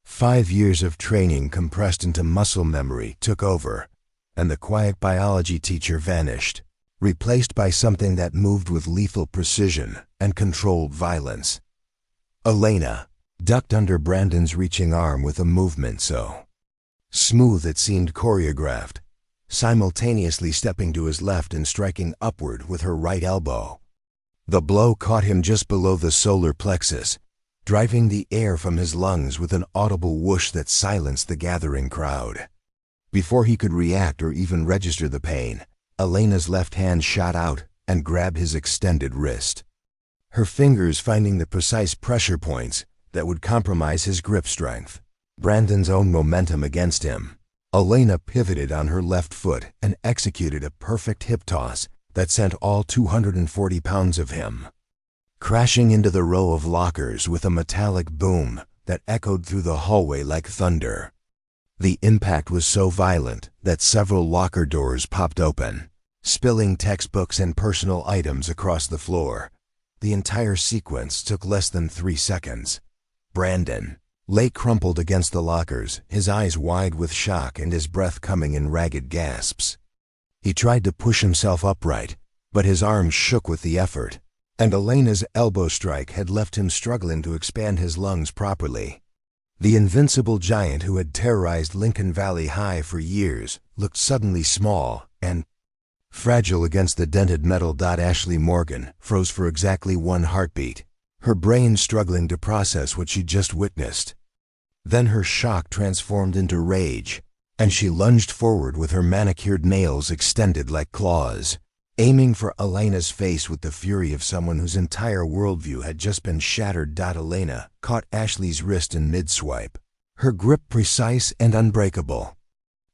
5 years of training compressed into muscle memory took over, and the quiet biology teacher vanished, replaced by something that moved with lethal precision and controlled violence. Elena ducked under Brandon's reaching arm with a movement so smooth it seemed choreographed, simultaneously stepping to his left and striking upward with her right elbow. The blow caught him just below the solar plexus, driving the air from his lungs with an audible whoosh that silenced the gathering crowd. Before he could react or even register the pain, Elena's left hand shot out and grabbed his extended wrist, her fingers finding the precise pressure points that would compromise his grip strength. Brandon's own momentum against him, Elena pivoted on her left foot and executed a perfect hip toss that sent all 240 pounds of him crashing into the row of lockers with a metallic boom that echoed through the hallway like thunder. The impact was so violent that several locker doors popped open, spilling textbooks and personal items across the floor. The entire sequence took less than 3 seconds. Brandon lay crumpled against the lockers, his eyes wide with shock and his breath coming in ragged gasps. He tried to push himself upright, but his arms shook with the effort, and Elena's elbow strike had left him struggling to expand his lungs properly. The invincible giant who had terrorized Lincoln Valley High for years looked suddenly small and fragile against the dented metal. Ashley Morgan froze for exactly 1 heartbeat, her brain struggling to process what she'd just witnessed. Then her shock transformed into rage, and she lunged forward with her manicured nails extended like claws, aiming for Elena's face with the fury of someone whose entire worldview had just been shattered. Elena caught Ashley's wrist in mid-swipe, her grip precise and unbreakable.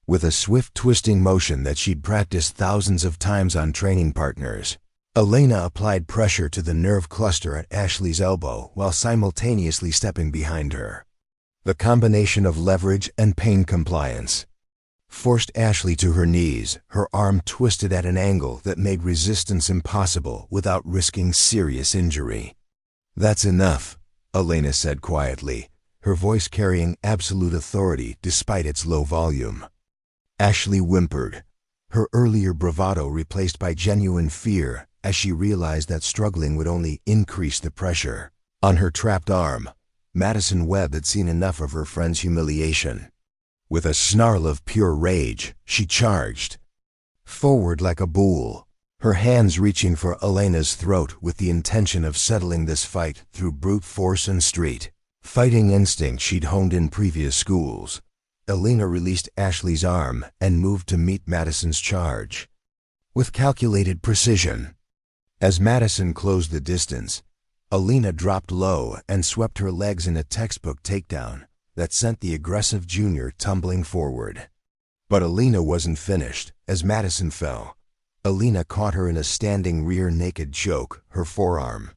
With a swift twisting motion that she'd practiced thousands of times on training partners, Elena applied pressure to the nerve cluster at Ashley's elbow while simultaneously stepping behind her. The combination of leverage and pain compliance forced Ashley to her knees, her arm twisted at an angle that made resistance impossible without risking serious injury. "That's enough," Elena said quietly, her voice carrying absolute authority despite its low volume. Ashley whimpered, her earlier bravado replaced by genuine fear as she realized that struggling would only increase the pressure. On her trapped arm, Madison Webb had seen enough of her friend's humiliation. With a snarl of pure rage, she charged forward like a bull, her hands reaching for Elena's throat with the intention of settling this fight through brute force and street fighting instinct she'd honed in previous schools. Elena released Ashley's arm and moved to meet Madison's charge with calculated precision. As Madison closed the distance, Elena dropped low and swept her legs in a textbook takedown that sent the aggressive junior tumbling forward. But Elena wasn't finished. As Madison fell, Elena caught her in a standing rear naked choke, her forearm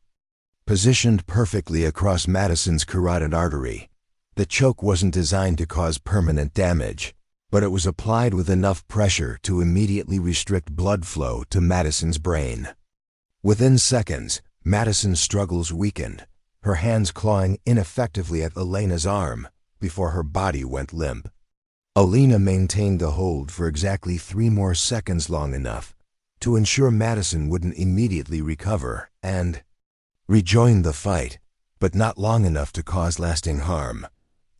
positioned perfectly across Madison's carotid artery. The choke wasn't designed to cause permanent damage, but it was applied with enough pressure to immediately restrict blood flow to Madison's brain. Within seconds, Madison's struggles weakened, her hands clawing ineffectively at Elena's arm before her body went limp. Elena maintained the hold for exactly 3 more seconds, long enough to ensure Madison wouldn't immediately recover and rejoin the fight, but not long enough to cause lasting harm.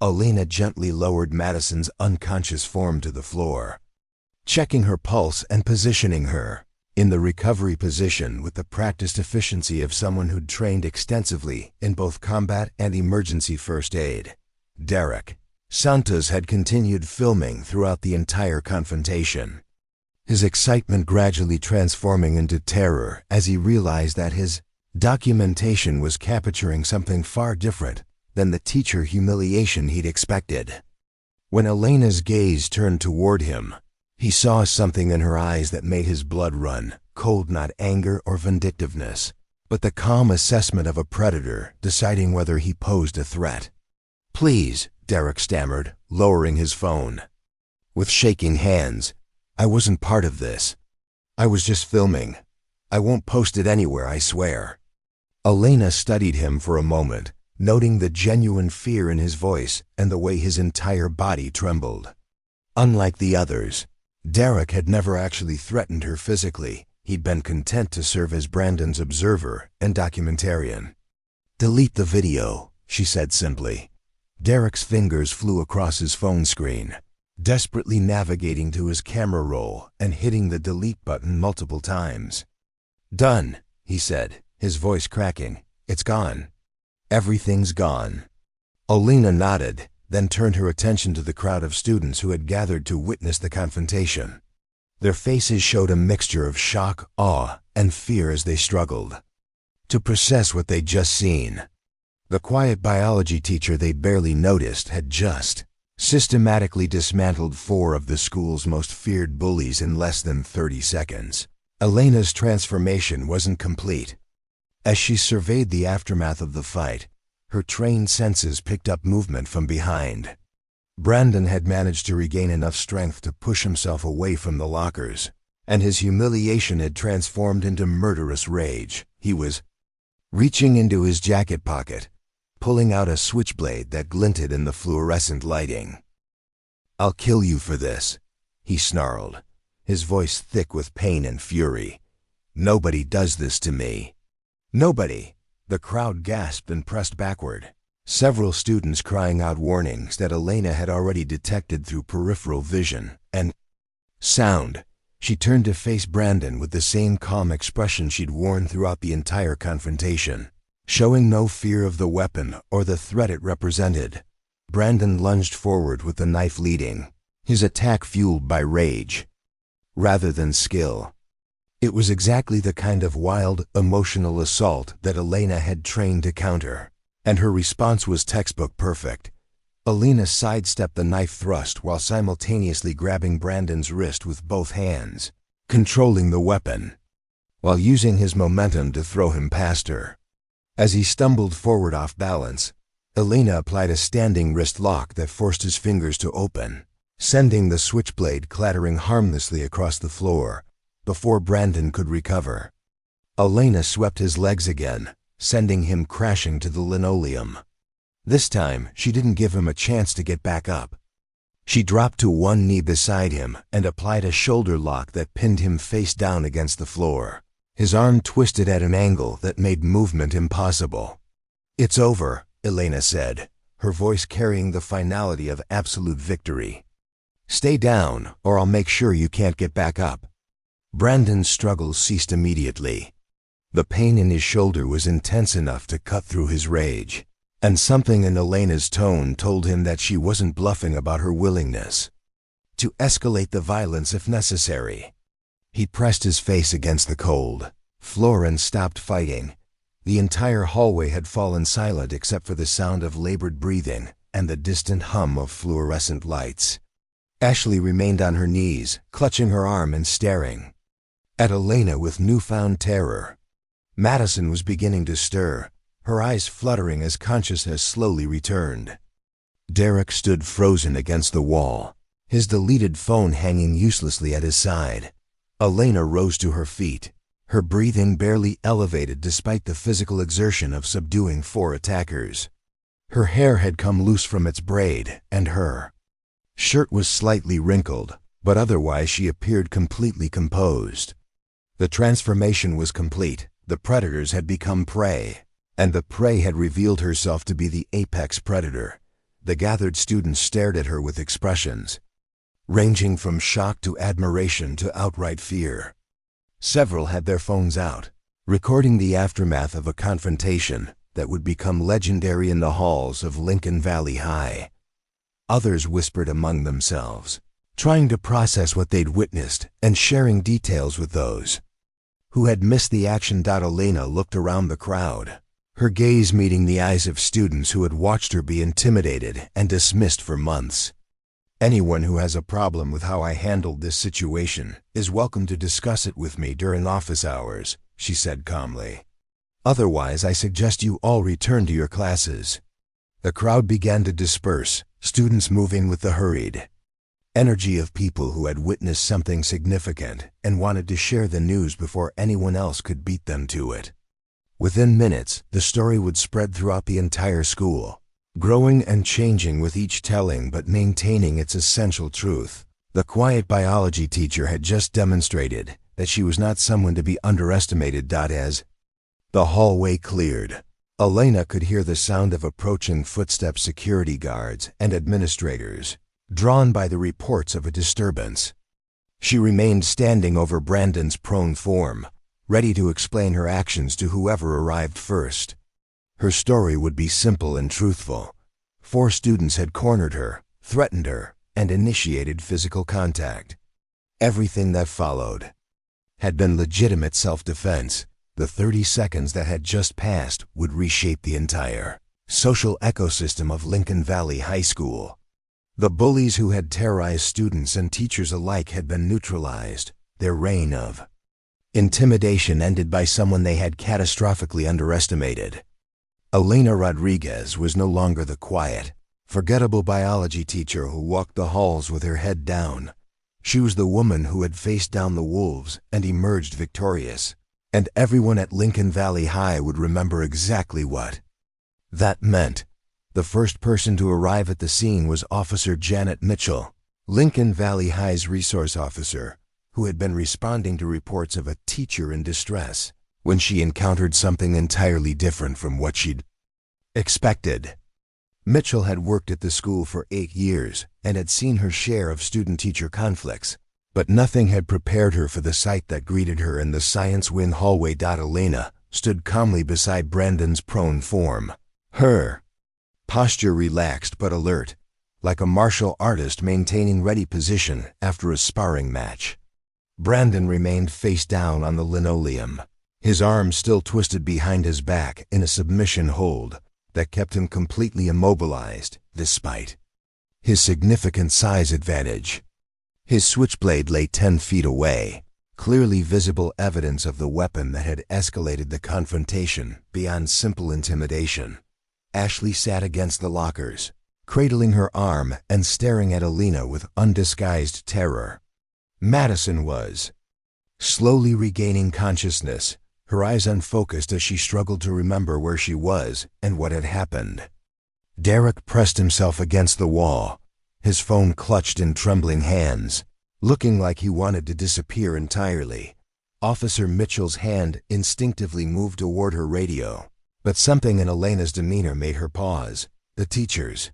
Elena gently lowered Madison's unconscious form to the floor, checking her pulse and positioning her in the recovery position with the practiced efficiency of someone who'd trained extensively in both combat and emergency first aid. Derek Santos had continued filming throughout the entire confrontation, his excitement gradually transforming into terror as he realized that his documentation was capturing something far different than the teacher humiliation he'd expected. When Elena's gaze turned toward him, he saw something in her eyes that made his blood run cold, not anger or vindictiveness, but the calm assessment of a predator deciding whether he posed a threat. "Please," Derek stammered, lowering his phone. With shaking hands, "I wasn't part of this. I was just filming. I won't post it anywhere, I swear." Elena studied him for a moment, noting the genuine fear in his voice and the way his entire body trembled. Unlike the others, Derek had never actually threatened her physically. He'd been content to serve as Brandon's observer and documentarian. "Delete the video," she said simply. Derek's fingers flew across his phone screen, desperately navigating to his camera roll and hitting the delete button multiple times. "Done," he said, his voice cracking. "It's gone. Everything's gone." Alina nodded, then turned her attention to the crowd of students who had gathered to witness the confrontation. Their faces showed a mixture of shock, awe, and fear as they struggled to process what they'd just seen. The quiet biology teacher they'd barely noticed had just systematically dismantled 4 of the school's most feared bullies in less than 30 seconds. Elena's transformation wasn't complete. As she surveyed the aftermath of the fight, her trained senses picked up movement from behind. Brandon had managed to regain enough strength to push himself away from the lockers, and his humiliation had transformed into murderous rage. He was reaching into his jacket pocket, pulling out a switchblade that glinted in the fluorescent lighting. "I'll kill you for this," he snarled, his voice thick with pain and fury. "Nobody does this to me." "Nobody!" The crowd gasped and pressed backward, several students crying out warnings that Elena had already detected through peripheral vision and sound. She turned to face Brandon with the same calm expression she'd worn throughout the entire confrontation, showing no fear of the weapon or the threat it represented. Brandon lunged forward with the knife leading, his attack fueled by rage rather than skill. It was exactly the kind of wild, emotional assault that Elena had trained to counter, and her response was textbook perfect. Elena sidestepped the knife thrust while simultaneously grabbing Brandon's wrist with both hands, controlling the weapon, while using his momentum to throw him past her. As he stumbled forward off balance, Elena applied a standing wrist lock that forced his fingers to open, sending the switchblade clattering harmlessly across the floor before Brandon could recover. Elena swept his legs again, sending him crashing to the linoleum. This time, she didn't give him a chance to get back up. She dropped to one knee beside him and applied a shoulder lock that pinned him face down against the floor. His arm twisted at an angle that made movement impossible. "It's over," Elena said, her voice carrying the finality of absolute victory. "Stay down, or I'll make sure you can't get back up." Brandon's struggles ceased immediately. The pain in his shoulder was intense enough to cut through his rage, and something in Elena's tone told him that she wasn't bluffing about her willingness to escalate the violence if necessary. He pressed his face against the cold floor and stopped fighting. The entire hallway had fallen silent except for the sound of labored breathing and the distant hum of fluorescent lights. Ashley remained on her knees, clutching her arm and staring at Elena with newfound terror. Madison was beginning to stir, her eyes fluttering as consciousness slowly returned. Derek stood frozen against the wall, his deleted phone hanging uselessly at his side. Elena rose to her feet, her breathing barely elevated despite the physical exertion of subduing 4 attackers. Her hair had come loose from its braid, and her shirt was slightly wrinkled, but otherwise she appeared completely composed. The transformation was complete. The predators had become prey, and the prey had revealed herself to be the apex predator. The gathered students stared at her with expressions ranging from shock to admiration to outright fear. Several had their phones out, recording the aftermath of a confrontation that would become legendary in the halls of Lincoln Valley High. Others whispered among themselves, trying to process what they'd witnessed and sharing details with those who had missed the action. Elena looked around the crowd, her gaze meeting the eyes of students who had watched her be intimidated and dismissed for months. "Anyone who has a problem with how I handled this situation is welcome to discuss it with me during office hours," she said calmly. "Otherwise, I suggest you all return to your classes." The crowd began to disperse, students moving with the hurried energy of people who had witnessed something significant and wanted to share the news before anyone else could beat them to it. Within minutes, the story would spread throughout the entire school, growing and changing with each telling but maintaining its essential truth. The quiet biology teacher had just demonstrated that she was not someone to be underestimated. As the hallway cleared, Elena could hear the sound of approaching footsteps, security guards and administrators, drawn by the reports of a disturbance. She remained standing over Brandon's prone form, ready to explain her actions to whoever arrived first. Her story would be simple and truthful. 4 students had cornered her, threatened her, and initiated physical contact. Everything that followed had been legitimate self-defense. The 30 seconds that had just passed would reshape the entire social ecosystem of Lincoln Valley High School. The bullies who had terrorized students and teachers alike had been neutralized. Their reign of intimidation ended by someone they had catastrophically underestimated. Elena Rodriguez was no longer the quiet, forgettable biology teacher who walked the halls with her head down. She was the woman who had faced down the wolves and emerged victorious. And everyone at Lincoln Valley High would remember exactly what that meant. The first person to arrive at the scene was Officer Janet Mitchell, Lincoln Valley High's resource officer, who had been responding to reports of a teacher in distress when she encountered something entirely different from what she'd expected. Mitchell had worked at the school for 8 years and had seen her share of student-teacher conflicts, but nothing had prepared her for the sight that greeted her in the Science Wing hallway. Elena stood calmly beside Brandon's prone form, her posture relaxed but alert, like a martial artist maintaining ready position after a sparring match. Brandon remained face down on the linoleum, his arms still twisted behind his back in a submission hold that kept him completely immobilized despite his significant size advantage. His switchblade lay 10 feet away, clearly visible evidence of the weapon that had escalated the confrontation beyond simple intimidation. Ashley sat against the lockers, cradling her arm and staring at Elena with undisguised terror. Madison was slowly regaining consciousness, her eyes unfocused as she struggled to remember where she was and what had happened. Derek pressed himself against the wall, his phone clutched in trembling hands, looking like he wanted to disappear entirely. Officer Mitchell's hand instinctively moved toward her radio, but something in Elena's demeanor made her pause. The teacher's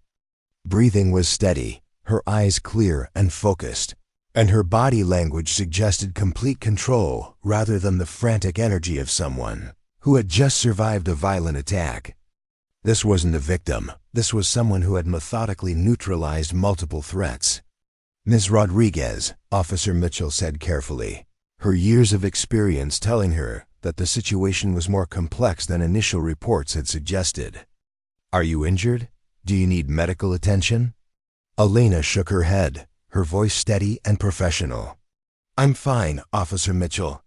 breathing was steady, her eyes clear and focused, and her body language suggested complete control rather than the frantic energy of someone who had just survived a violent attack. This wasn't a victim. This was someone who had methodically neutralized multiple threats. "Ms. Rodriguez," Officer Mitchell said carefully, her years of experience telling her that the situation was more complex than initial reports had suggested. "Are you injured? Do you need medical attention?" Elena shook her head, her voice steady and professional. "I'm fine, Officer Mitchell.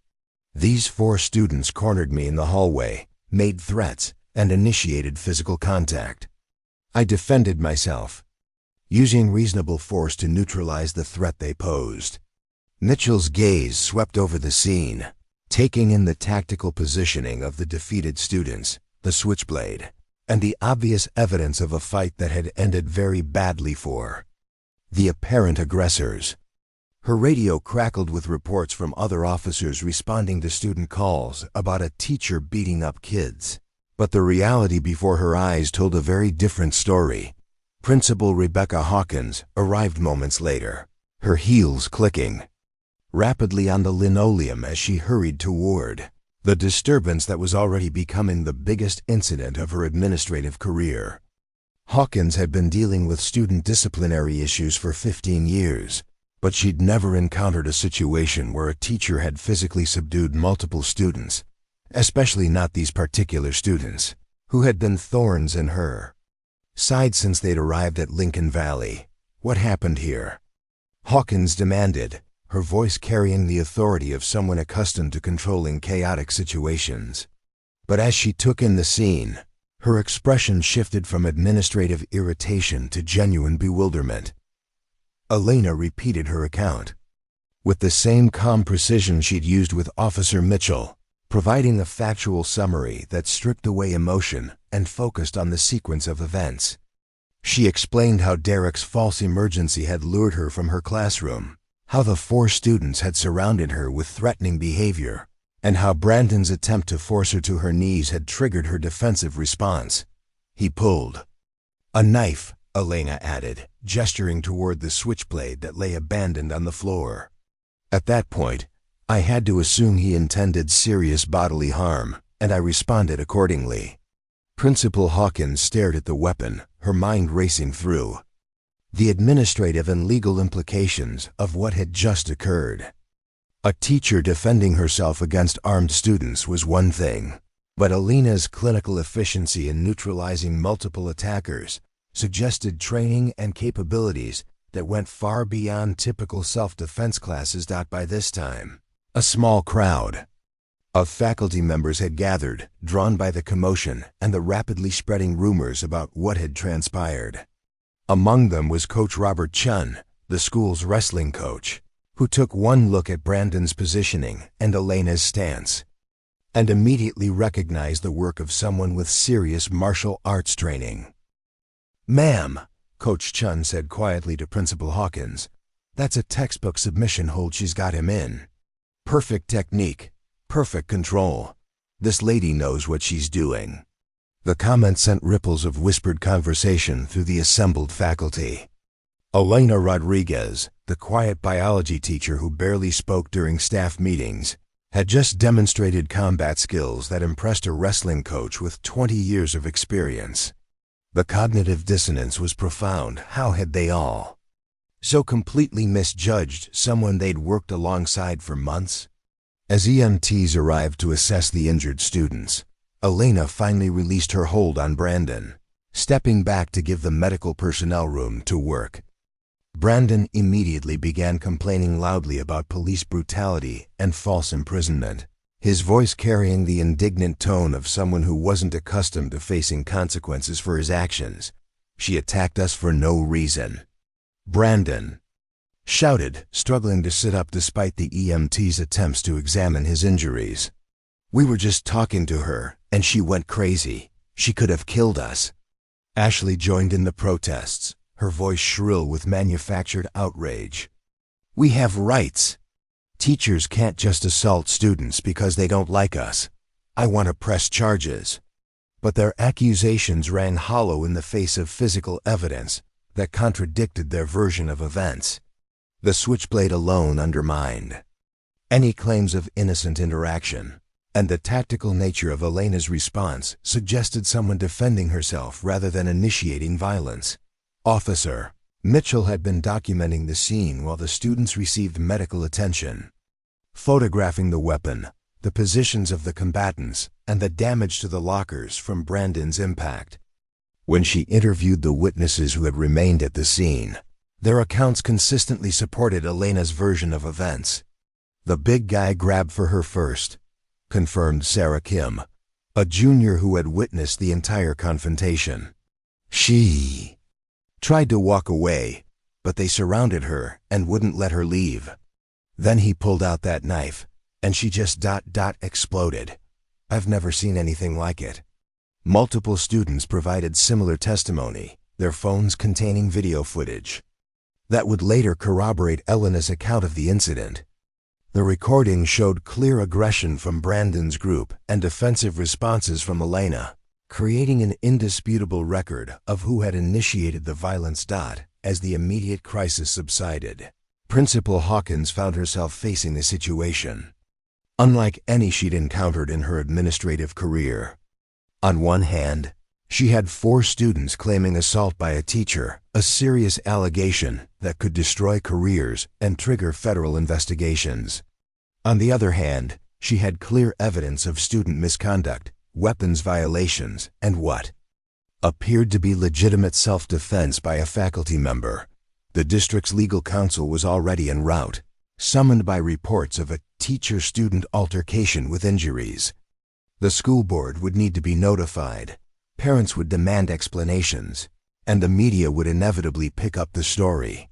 These 4 students cornered me in the hallway, made threats, and initiated physical contact. I defended myself, using reasonable force to neutralize the threat they posed." Mitchell's gaze swept over the scene, taking in the tactical positioning of the defeated students, the switchblade, and the obvious evidence of a fight that had ended very badly for the apparent aggressors. Her radio crackled with reports from other officers responding to student calls about a teacher beating up kids. But the reality before her eyes told a very different story. Principal Rebecca Hawkins arrived moments later, her heels clicking rapidly on the linoleum as she hurried toward the disturbance that was already becoming the biggest incident of her administrative career. Hawkins had been dealing with student disciplinary issues for 15 years, but she'd never encountered a situation where a teacher had physically subdued multiple students, especially not these particular students, who had been thorns in her side since they'd arrived at Lincoln Valley. "What happened here?" Hawkins demanded, her voice carrying the authority of someone accustomed to controlling chaotic situations. But as she took in the scene, her expression shifted from administrative irritation to genuine bewilderment. Elena repeated her account, with the same calm precision she'd used with Officer Mitchell, providing a factual summary that stripped away emotion and focused on the sequence of events. She explained how Derek's false emergency had lured her from her classroom, how the 4 students had surrounded her with threatening behavior, and how Brandon's attempt to force her to her knees had triggered her defensive response. He pulled a knife, Elena added, gesturing toward the switchblade that lay abandoned on the floor. At that point, I had to assume he intended serious bodily harm, and I responded accordingly. Principal Hawkins stared at the weapon, her mind racing through the administrative and legal implications of what had just occurred. A teacher defending herself against armed students was one thing, but Elena's clinical efficiency in neutralizing multiple attackers suggested training and capabilities that went far beyond typical self-defense classes. By this time, a small crowd of faculty members had gathered, drawn by the commotion and the rapidly spreading rumors about what had transpired. Among them was Coach Robert Chun, the school's wrestling coach, who took one look at Brandon's positioning and Elena's stance, and immediately recognized the work of someone with serious martial arts training. "Ma'am," Coach Chun said quietly to Principal Hawkins, "that's a textbook submission hold she's got him in. Perfect technique, perfect control. This lady knows what she's doing." The comment sent ripples of whispered conversation through the assembled faculty. Elena Rodriguez, the quiet biology teacher who barely spoke during staff meetings, had just demonstrated combat skills that impressed a wrestling coach with 20 years of experience. The cognitive dissonance was profound. How had they all so completely misjudged someone they'd worked alongside for months? As EMTs arrived to assess the injured students, Elena finally released her hold on Brandon, stepping back to give the medical personnel room to work. Brandon immediately began complaining loudly about police brutality and false imprisonment, his voice carrying the indignant tone of someone who wasn't accustomed to facing consequences for his actions. "She attacked us for no reason," Brandon shouted, struggling to sit up despite the EMT's attempts to examine his injuries. "We were just talking to her, and she went crazy. She could have killed us." Ashley joined in the protests, her voice shrill with manufactured outrage. "We have rights. Teachers can't just assault students because they don't like us. I want to press charges." But their accusations rang hollow in the face of physical evidence that contradicted their version of events. The switchblade alone undermined any claims of innocent interaction, and the tactical nature of Elena's response suggested someone defending herself rather than initiating violence. Officer Mitchell had been documenting the scene while the students received medical attention, photographing the weapon, the positions of the combatants, and the damage to the lockers from Brandon's impact. When she interviewed the witnesses who had remained at the scene, their accounts consistently supported Elena's version of events. "The big guy grabbed for her first," confirmed Sarah Kim, a junior who had witnessed the entire confrontation. "She tried to walk away, but they surrounded her and wouldn't let her leave. Then he pulled out that knife, and she just exploded. I've never seen anything like it." Multiple students provided similar testimony, their phones containing video footage that would later corroborate Elena's account of the incident. The recording showed clear aggression from Brandon's group and defensive responses from Elena, creating an indisputable record of who had initiated the violence. As the immediate crisis subsided, Principal Hawkins found herself facing a situation unlike any she'd encountered in her administrative career. On one hand, she had 4 students claiming assault by a teacher, a serious allegation that could destroy careers and trigger federal investigations. On the other hand, she had clear evidence of student misconduct, weapons violations, and what appeared to be legitimate self-defense by a faculty member. The district's legal counsel was already en route, summoned by reports of a teacher-student altercation with injuries. The school board would need to be notified, parents would demand explanations, and the media would inevitably pick up the story.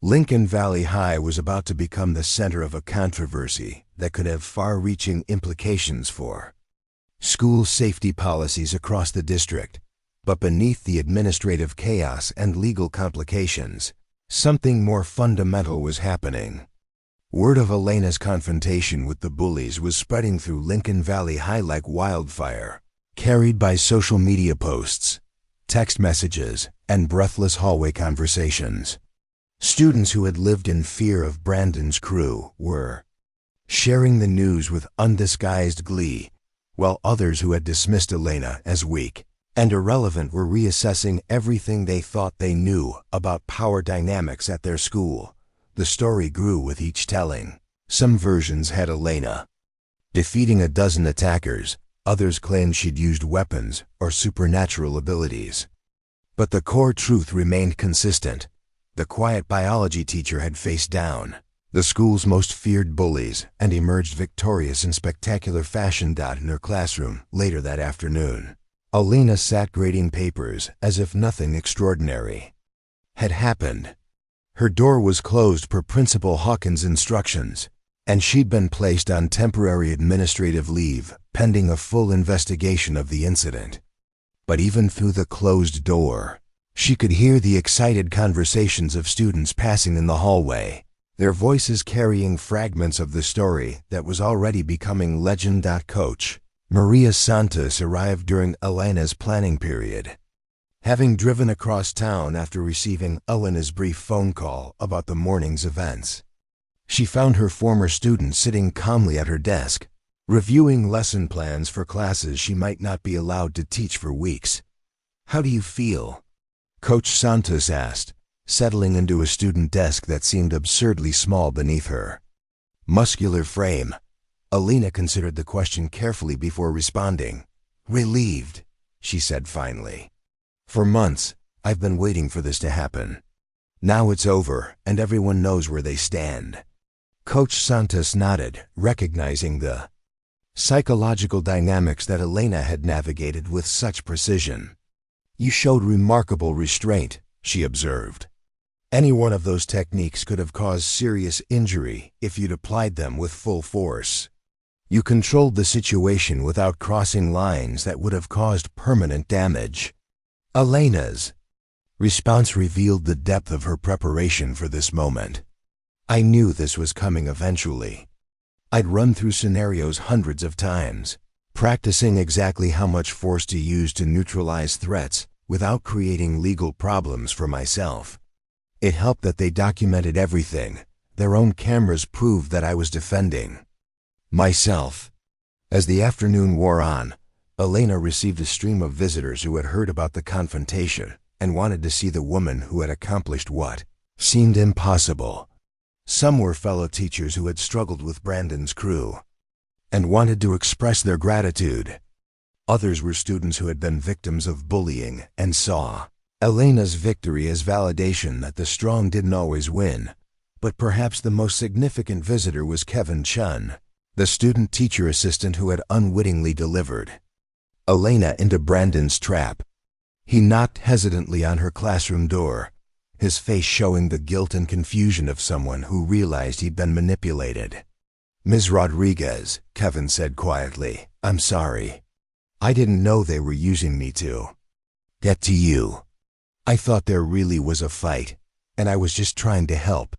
Lincoln Valley High was about to become the center of a controversy that could have far-reaching implications for school safety policies across the district. But beneath the administrative chaos and legal complications, something more fundamental was happening. Word of Elena's confrontation with the bullies was spreading through Lincoln Valley High like wildfire, carried by social media posts, text messages, and breathless hallway conversations. Students who had lived in fear of Brandon's crew were sharing the news with undisguised glee, while others who had dismissed Elena as weak and irrelevant were reassessing everything they thought they knew about power dynamics at their school. The story grew with each telling. Some versions had Elena defeating a dozen attackers, others claimed she'd used weapons or supernatural abilities. But the core truth remained consistent. The quiet biology teacher had faced down the school's most feared bullies and emerged victorious in spectacular fashion. In her classroom later that afternoon, Elena sat grading papers as if nothing extraordinary had happened. Her door was closed per Principal Hawkins' instructions, and she'd been placed on temporary administrative leave pending a full investigation of the incident. But even through the closed door, she could hear the excited conversations of students passing in the hallway, their voices carrying fragments of the story that was already becoming legend. Coach Maria Santos arrived during Elena's planning period. Having driven across town after receiving Elena's brief phone call about the morning's events, she found her former student sitting calmly at her desk, reviewing lesson plans for classes she might not be allowed to teach for weeks. "How do you feel?" Coach Santos asked, settling into a student desk that seemed absurdly small beneath her muscular frame. Elena considered the question carefully before responding. "Relieved," she said finally. "For months, I've been waiting for this to happen. Now it's over, and everyone knows where they stand." Coach Santos nodded, recognizing the psychological dynamics that Elena had navigated with such precision. "You showed remarkable restraint," she observed. "Any one of those techniques could have caused serious injury if you'd applied them with full force. You controlled the situation without crossing lines that would have caused permanent damage." Elena's response revealed the depth of her preparation for this moment. "I knew this was coming eventually. I'd run through scenarios hundreds of times, practicing exactly how much force to use to neutralize threats without creating legal problems for myself. It helped that they documented everything. Their own cameras proved that I was defending myself." As the afternoon wore on, Elena received a stream of visitors who had heard about the confrontation and wanted to see the woman who had accomplished what seemed impossible. Some were fellow teachers who had struggled with Brandon's crew and wanted to express their gratitude. Others were students who had been victims of bullying and saw Elena's victory as validation that the strong didn't always win. But perhaps the most significant visitor was Kevin Chun, the student teacher assistant who had unwittingly delivered Elena into Brandon's trap. He knocked hesitantly on her classroom door, his face showing the guilt and confusion of someone who realized he'd been manipulated. "Ms. Rodriguez," Kevin said quietly, "I'm sorry. I didn't know they were using me to get to you. I thought there really was a fight, and I was just trying to help."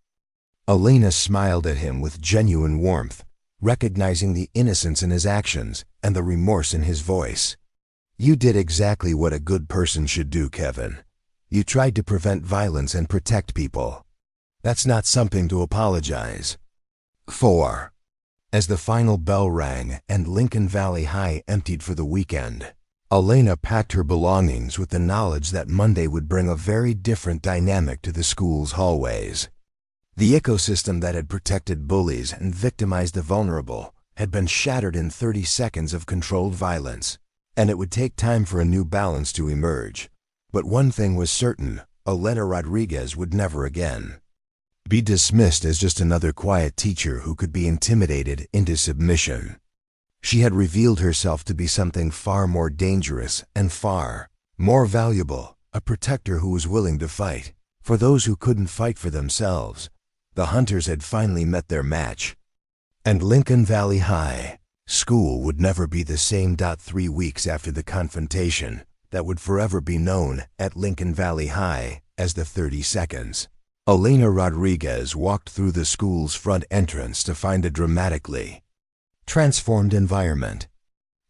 Elena smiled at him with genuine warmth, recognizing the innocence in his actions and the remorse in his voice. "You did exactly what a good person should do, Kevin. You tried to prevent violence and protect people. That's not something to apologize for." As the final bell rang and Lincoln Valley High emptied for the weekend, Elena packed her belongings with the knowledge that Monday would bring a very different dynamic to the school's hallways. The ecosystem that had protected bullies and victimized the vulnerable had been shattered in 30 seconds of controlled violence, and it would take time for a new balance to emerge. But one thing was certain: Elena Rodriguez would never again be dismissed as just another quiet teacher who could be intimidated into submission. She had revealed herself to be something far more dangerous and far more valuable, a protector who was willing to fight for those who couldn't fight for themselves. The hunters had finally met their match, and Lincoln Valley High School would never be the same. 3 weeks after the confrontation, that would forever be known at Lincoln Valley High as the 30 seconds. Elena Rodriguez walked through the school's front entrance to find a dramatically transformed environment.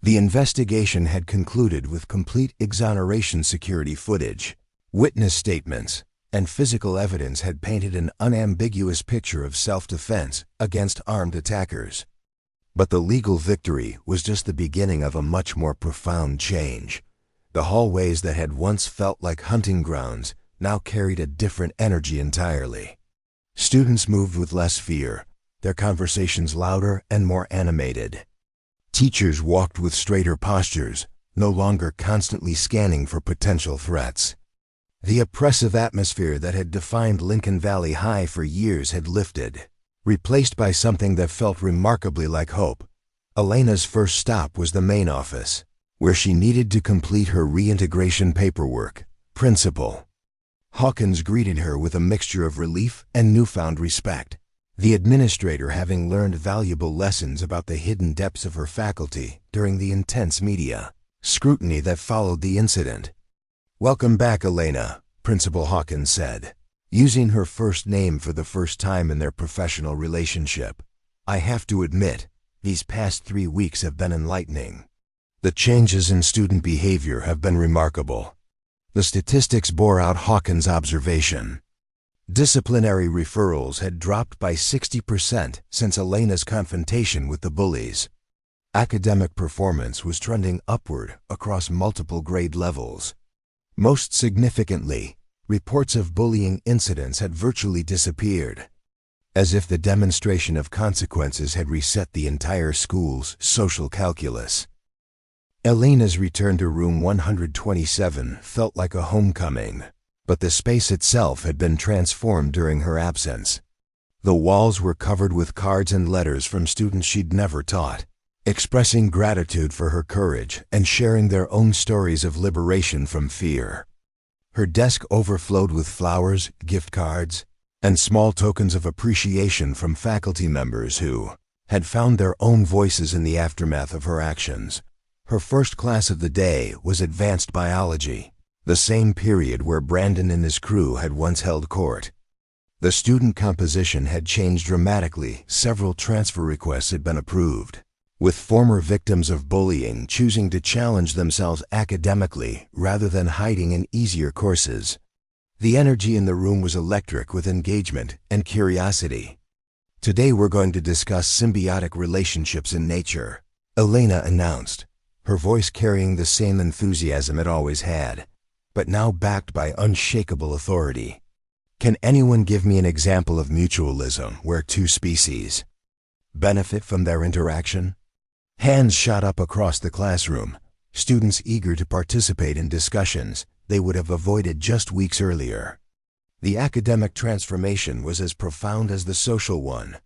The investigation had concluded with complete exoneration. Security footage, witness statements, and physical evidence had painted an unambiguous picture of self-defense against armed attackers. But the legal victory was just the beginning of a much more profound change. The hallways that had once felt like hunting grounds now carried a different energy entirely. Students moved with less fear, their conversations louder and more animated. Teachers walked with straighter postures, no longer constantly scanning for potential threats. The oppressive atmosphere that had defined Lincoln Valley High for years had lifted, replaced by something that felt remarkably like hope. Elena's first stop was the main office, where she needed to complete her reintegration paperwork. Principal Hawkins greeted her with a mixture of relief and newfound respect, the administrator having learned valuable lessons about the hidden depths of her faculty during the intense media scrutiny that followed the incident. "Welcome back, Elena," Principal Hawkins said, using her first name for the first time in their professional relationship. "I have to admit, these past 3 weeks have been enlightening. The changes in student behavior have been remarkable." The statistics bore out Hawkins' observation. Disciplinary referrals had dropped by 60% since Elena's confrontation with the bullies. Academic performance was trending upward across multiple grade levels. Most significantly, reports of bullying incidents had virtually disappeared, as if the demonstration of consequences had reset the entire school's social calculus. Elena's return to room 127 felt like a homecoming, but the space itself had been transformed during her absence. The walls were covered with cards and letters from students she'd never taught, expressing gratitude for her courage and sharing their own stories of liberation from fear. Her desk overflowed with flowers, gift cards, and small tokens of appreciation from faculty members who had found their own voices in the aftermath of her actions. Her first class of the day was advanced biology, the same period where Brandon and his crew had once held court. The student composition had changed dramatically. Several transfer requests had been approved, with former victims of bullying choosing to challenge themselves academically rather than hiding in easier courses. The energy in the room was electric with engagement and curiosity. "Today we're going to discuss symbiotic relationships in nature," Elena announced, her voice carrying the same enthusiasm it always had, but now backed by unshakable authority. "Can anyone give me an example of mutualism where two species benefit from their interaction?" Hands shot up across the classroom, students eager to participate in discussions they would have avoided just weeks earlier. The academic transformation was as profound as the social one.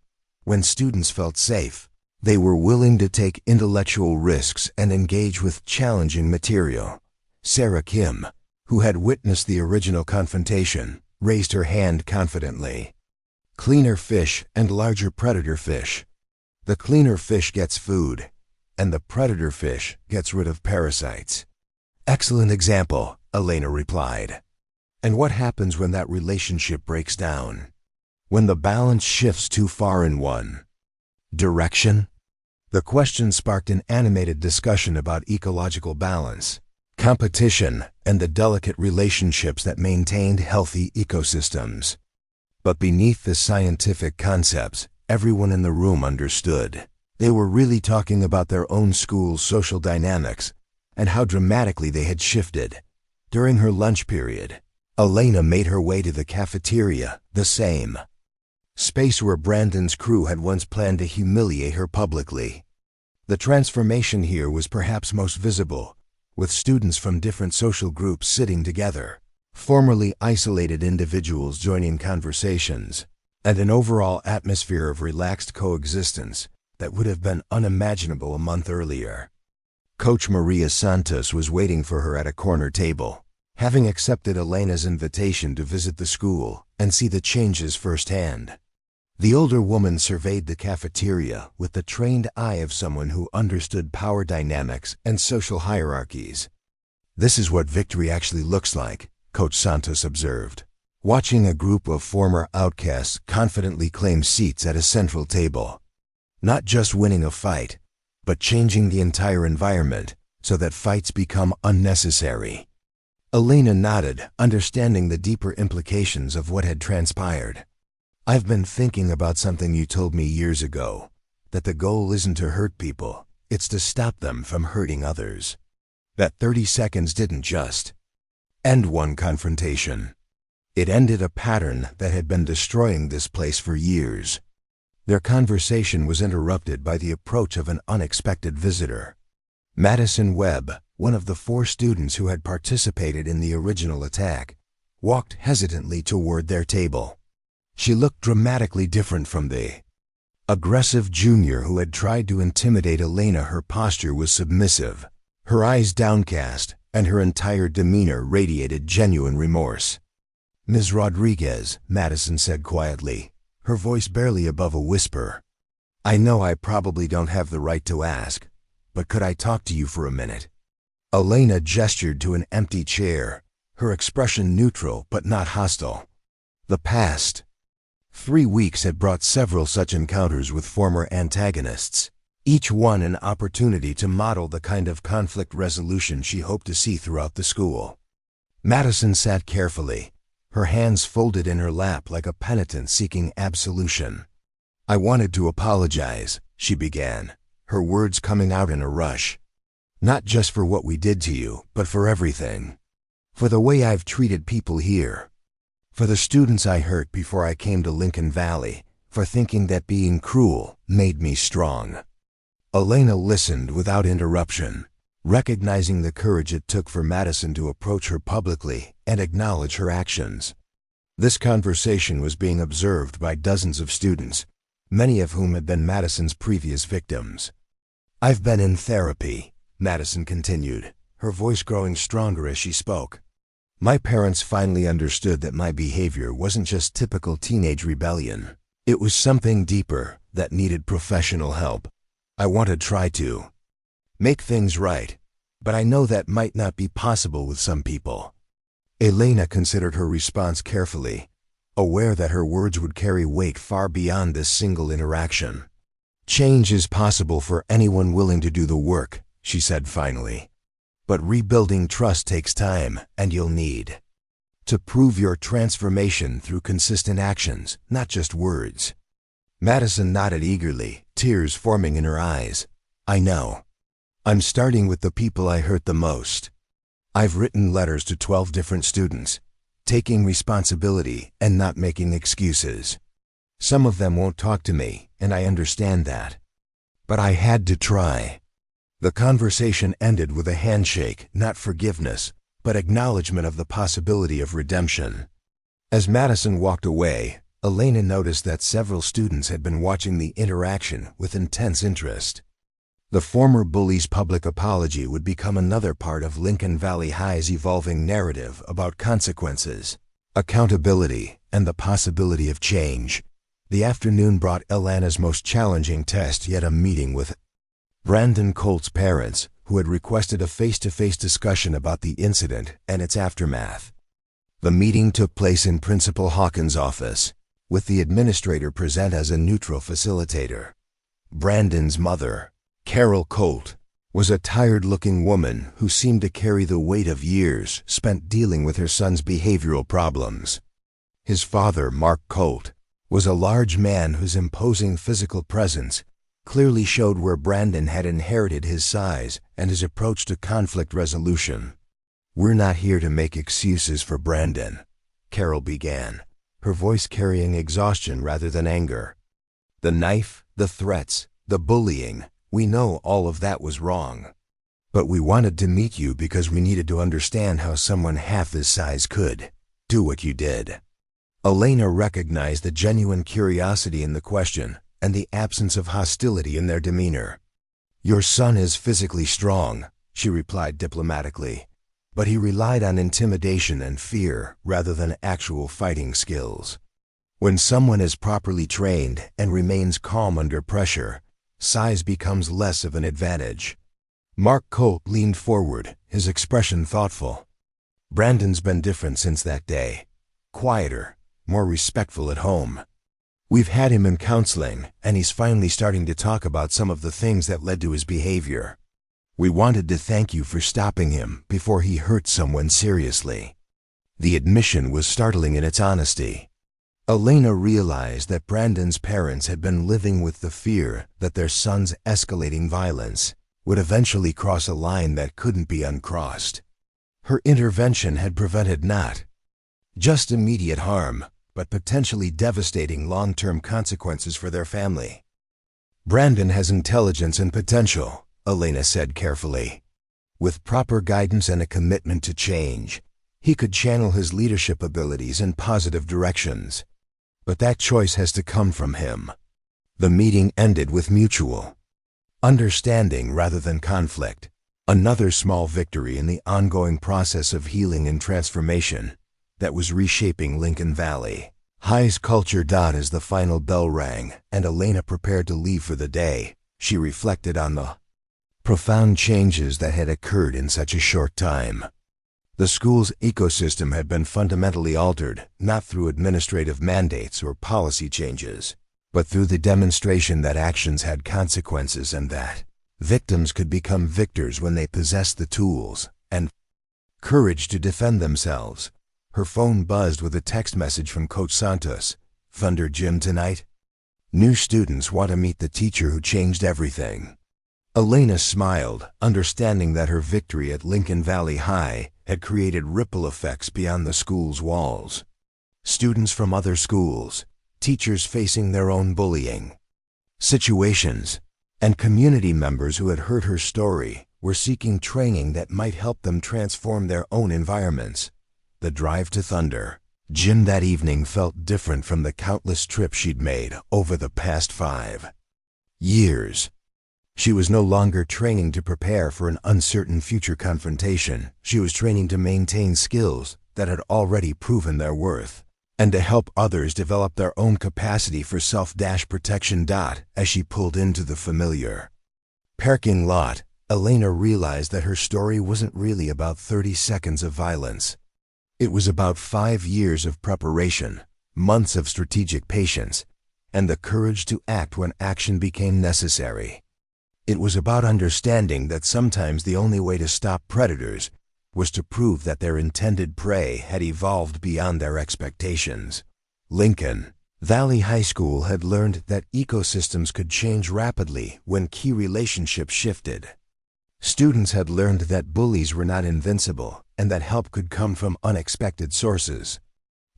When students felt safe, they were willing to take intellectual risks and engage with challenging material. Sarah Kim, who had witnessed the original confrontation, raised her hand confidently. "Cleaner fish and larger predator fish. The cleaner fish gets food, and the predator fish gets rid of parasites." "Excellent example," Elena replied. "And what happens when that relationship breaks down? When the balance shifts too far in one direction?" The question sparked an animated discussion about ecological balance, competition, and the delicate relationships that maintained healthy ecosystems. But beneath the scientific concepts, everyone in the room understood. They were really talking about their own school's social dynamics and how dramatically they had shifted. During her lunch period, Elena made her way to the cafeteria, the same space where Brandon's crew had once planned to humiliate her publicly. The transformation here was perhaps most visible, with students from different social groups sitting together, formerly isolated individuals joining conversations, and an overall atmosphere of relaxed coexistence that would have been unimaginable a month earlier. Coach Maria Santos was waiting for her at a corner table, having accepted Elena's invitation to visit the school and see the changes firsthand. The older woman surveyed the cafeteria with the trained eye of someone who understood power dynamics and social hierarchies. "This is what victory actually looks like," Coach Santos observed. watching a group of former outcasts confidently claim seats at a central table. Not just winning a fight, but changing the entire environment so that fights become unnecessary. Elena nodded, understanding the deeper implications of what had transpired. I've been thinking about something you told me years ago, that the goal isn't to hurt people, it's to stop them from hurting others. That 30 seconds didn't just end one confrontation. It ended a pattern that had been destroying this place for years. Their conversation was interrupted by the approach of an unexpected visitor. Madison Webb, one of the 4 students who had participated in the original attack, walked hesitantly toward their table. She looked dramatically different from the aggressive junior who had tried to intimidate Elena. Her posture was submissive, her eyes downcast, and her entire demeanor radiated genuine remorse. "Ms. Rodriguez," Madison said quietly, her voice barely above a whisper. "I know I probably don't have the right to ask, but could I talk to you for a minute?" Elena gestured to an empty chair, her expression neutral but not hostile. The past 3 weeks had brought several such encounters with former antagonists, each one an opportunity to model the kind of conflict resolution she hoped to see throughout the school. Madison sat carefully, her hands folded in her lap like a penitent seeking absolution. "I wanted to apologize," she began, her words coming out in a rush. "Not just for what we did to you, but for everything. For the way I've treated people here. For the students I hurt before I came to Lincoln Valley, for thinking that being cruel made me strong." Elena listened without interruption, recognizing the courage it took for Madison to approach her publicly and acknowledge her actions. This conversation was being observed by dozens of students, many of whom had been Madison's previous victims. "I've been in therapy," Madison continued, her voice growing stronger as she spoke. "My parents finally understood that my behavior wasn't just typical teenage rebellion. It was something deeper that needed professional help. I want to try to make things right, but I know that might not be possible with some people." Elena considered her response carefully, aware that her words would carry weight far beyond this single interaction. "Change is possible for anyone willing to do the work," she said finally. "But rebuilding trust takes time, and you'll need to prove your transformation through consistent actions, not just words." Madison nodded eagerly, tears forming in her eyes. "I know. I'm starting with the people I hurt the most. I've written letters to 12 different students, taking responsibility and not making excuses. Some of them won't talk to me, and I understand that. But I had to try." The conversation ended with a handshake, not forgiveness, but acknowledgement of the possibility of redemption. As Madison walked away, Elena noticed that several students had been watching the interaction with intense interest. The former bully's public apology would become another part of Lincoln Valley High's evolving narrative about consequences, accountability, and the possibility of change. The afternoon brought Elena's most challenging test yet, a meeting with Brandon Colt's parents, who had requested a face-to-face discussion about the incident and its aftermath. The meeting took place in Principal Hawkins' office, with the administrator present as a neutral facilitator. Brandon's mother, Carol Colt, was a tired-looking woman who seemed to carry the weight of years spent dealing with her son's behavioral problems. His father, Mark Colt, was a large man whose imposing physical presence clearly showed where Brandon had inherited his size and his approach to conflict resolution. "We're not here to make excuses for Brandon," Carol began, her voice carrying exhaustion rather than anger. "The knife, the threats, the bullying, we know all of that was wrong. But we wanted to meet you because we needed to understand how someone half his size could do what you did." Elena recognized the genuine curiosity in the question and the absence of hostility in their demeanor. "Your son is physically strong," she replied diplomatically, "but he relied on intimidation and fear rather than actual fighting skills. When someone is properly trained and remains calm under pressure, size becomes less of an advantage." Mark Colt leaned forward, his expression thoughtful. "Brandon's been different since that day. quieter, more respectful at home. We've had him in counseling, and he's finally starting to talk about some of the things that led to his behavior. We wanted to thank you for stopping him before he hurt someone seriously." The admission was startling in its honesty. Elena realized that Brandon's parents had been living with the fear that their son's escalating violence would eventually cross a line that couldn't be uncrossed. Her intervention had prevented not just immediate harm, but potentially devastating long-term consequences for their family. "Brandon has intelligence and potential," Elena said carefully. "With proper guidance and a commitment to change, he could channel his leadership abilities in positive directions. But that choice has to come from him." The meeting ended with mutual understanding rather than conflict. Another small victory in the ongoing process of healing and transformation that was reshaping Lincoln Valley High's culture. As the final bell rang and Elena prepared to leave for the day, she reflected on the profound changes that had occurred in such a short time. The school's ecosystem had been fundamentally altered, not through administrative mandates or policy changes, but through the demonstration that actions had consequences and that victims could become victors when they possessed the tools and courage to defend themselves. Her phone buzzed with a text message from Coach Santos. "Thunder Gym tonight? New students want to meet the teacher who changed everything." Elena smiled, understanding that her victory at Lincoln Valley High had created ripple effects beyond the school's walls. Students from other schools, teachers facing their own bullying situations, and community members who had heard her story were seeking training that might help them transform their own environments. The drive to Thunder Gym that evening felt different from the countless trips she'd made over the past 5 years. She was no longer training to prepare for an uncertain future confrontation. She was training to maintain skills that had already proven their worth, and to help others develop their own capacity for self-protection. As she pulled into the familiar parking lot, Elena realized that her story wasn't really about 30 seconds of violence. It was about 5 years of preparation, months of strategic patience, and the courage to act when action became necessary. It was about understanding that sometimes the only way to stop predators was to prove that their intended prey had evolved beyond their expectations. Lincoln Valley High School had learned that ecosystems could change rapidly when key relationships shifted. Students had learned that bullies were not invincible and that help could come from unexpected sources.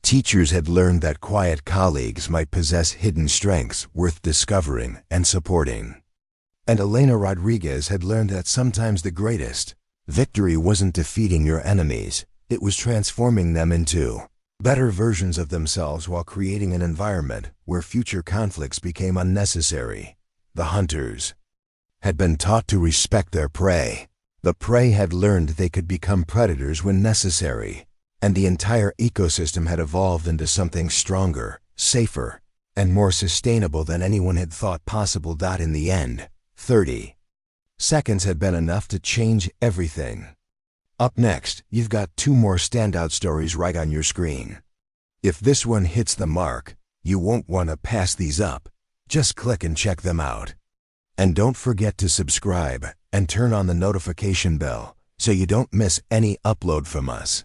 Teachers had learned that quiet colleagues might possess hidden strengths worth discovering and supporting. And Elena Rodriguez had learned that sometimes the greatest victory wasn't defeating your enemies, it was transforming them into better versions of themselves while creating an environment where future conflicts became unnecessary. The hunters had been taught to respect their prey. The prey had learned they could become predators when necessary, and the entire ecosystem had evolved into something stronger, safer, and more sustainable than anyone had thought possible. In the end, 30 seconds had been enough to change everything. Up next, you've got 2 more standout stories right on your screen. If this one hits the mark, you won't want to pass these up. Just click and check them out. And don't forget to subscribe and turn on the notification bell so you don't miss any upload from us.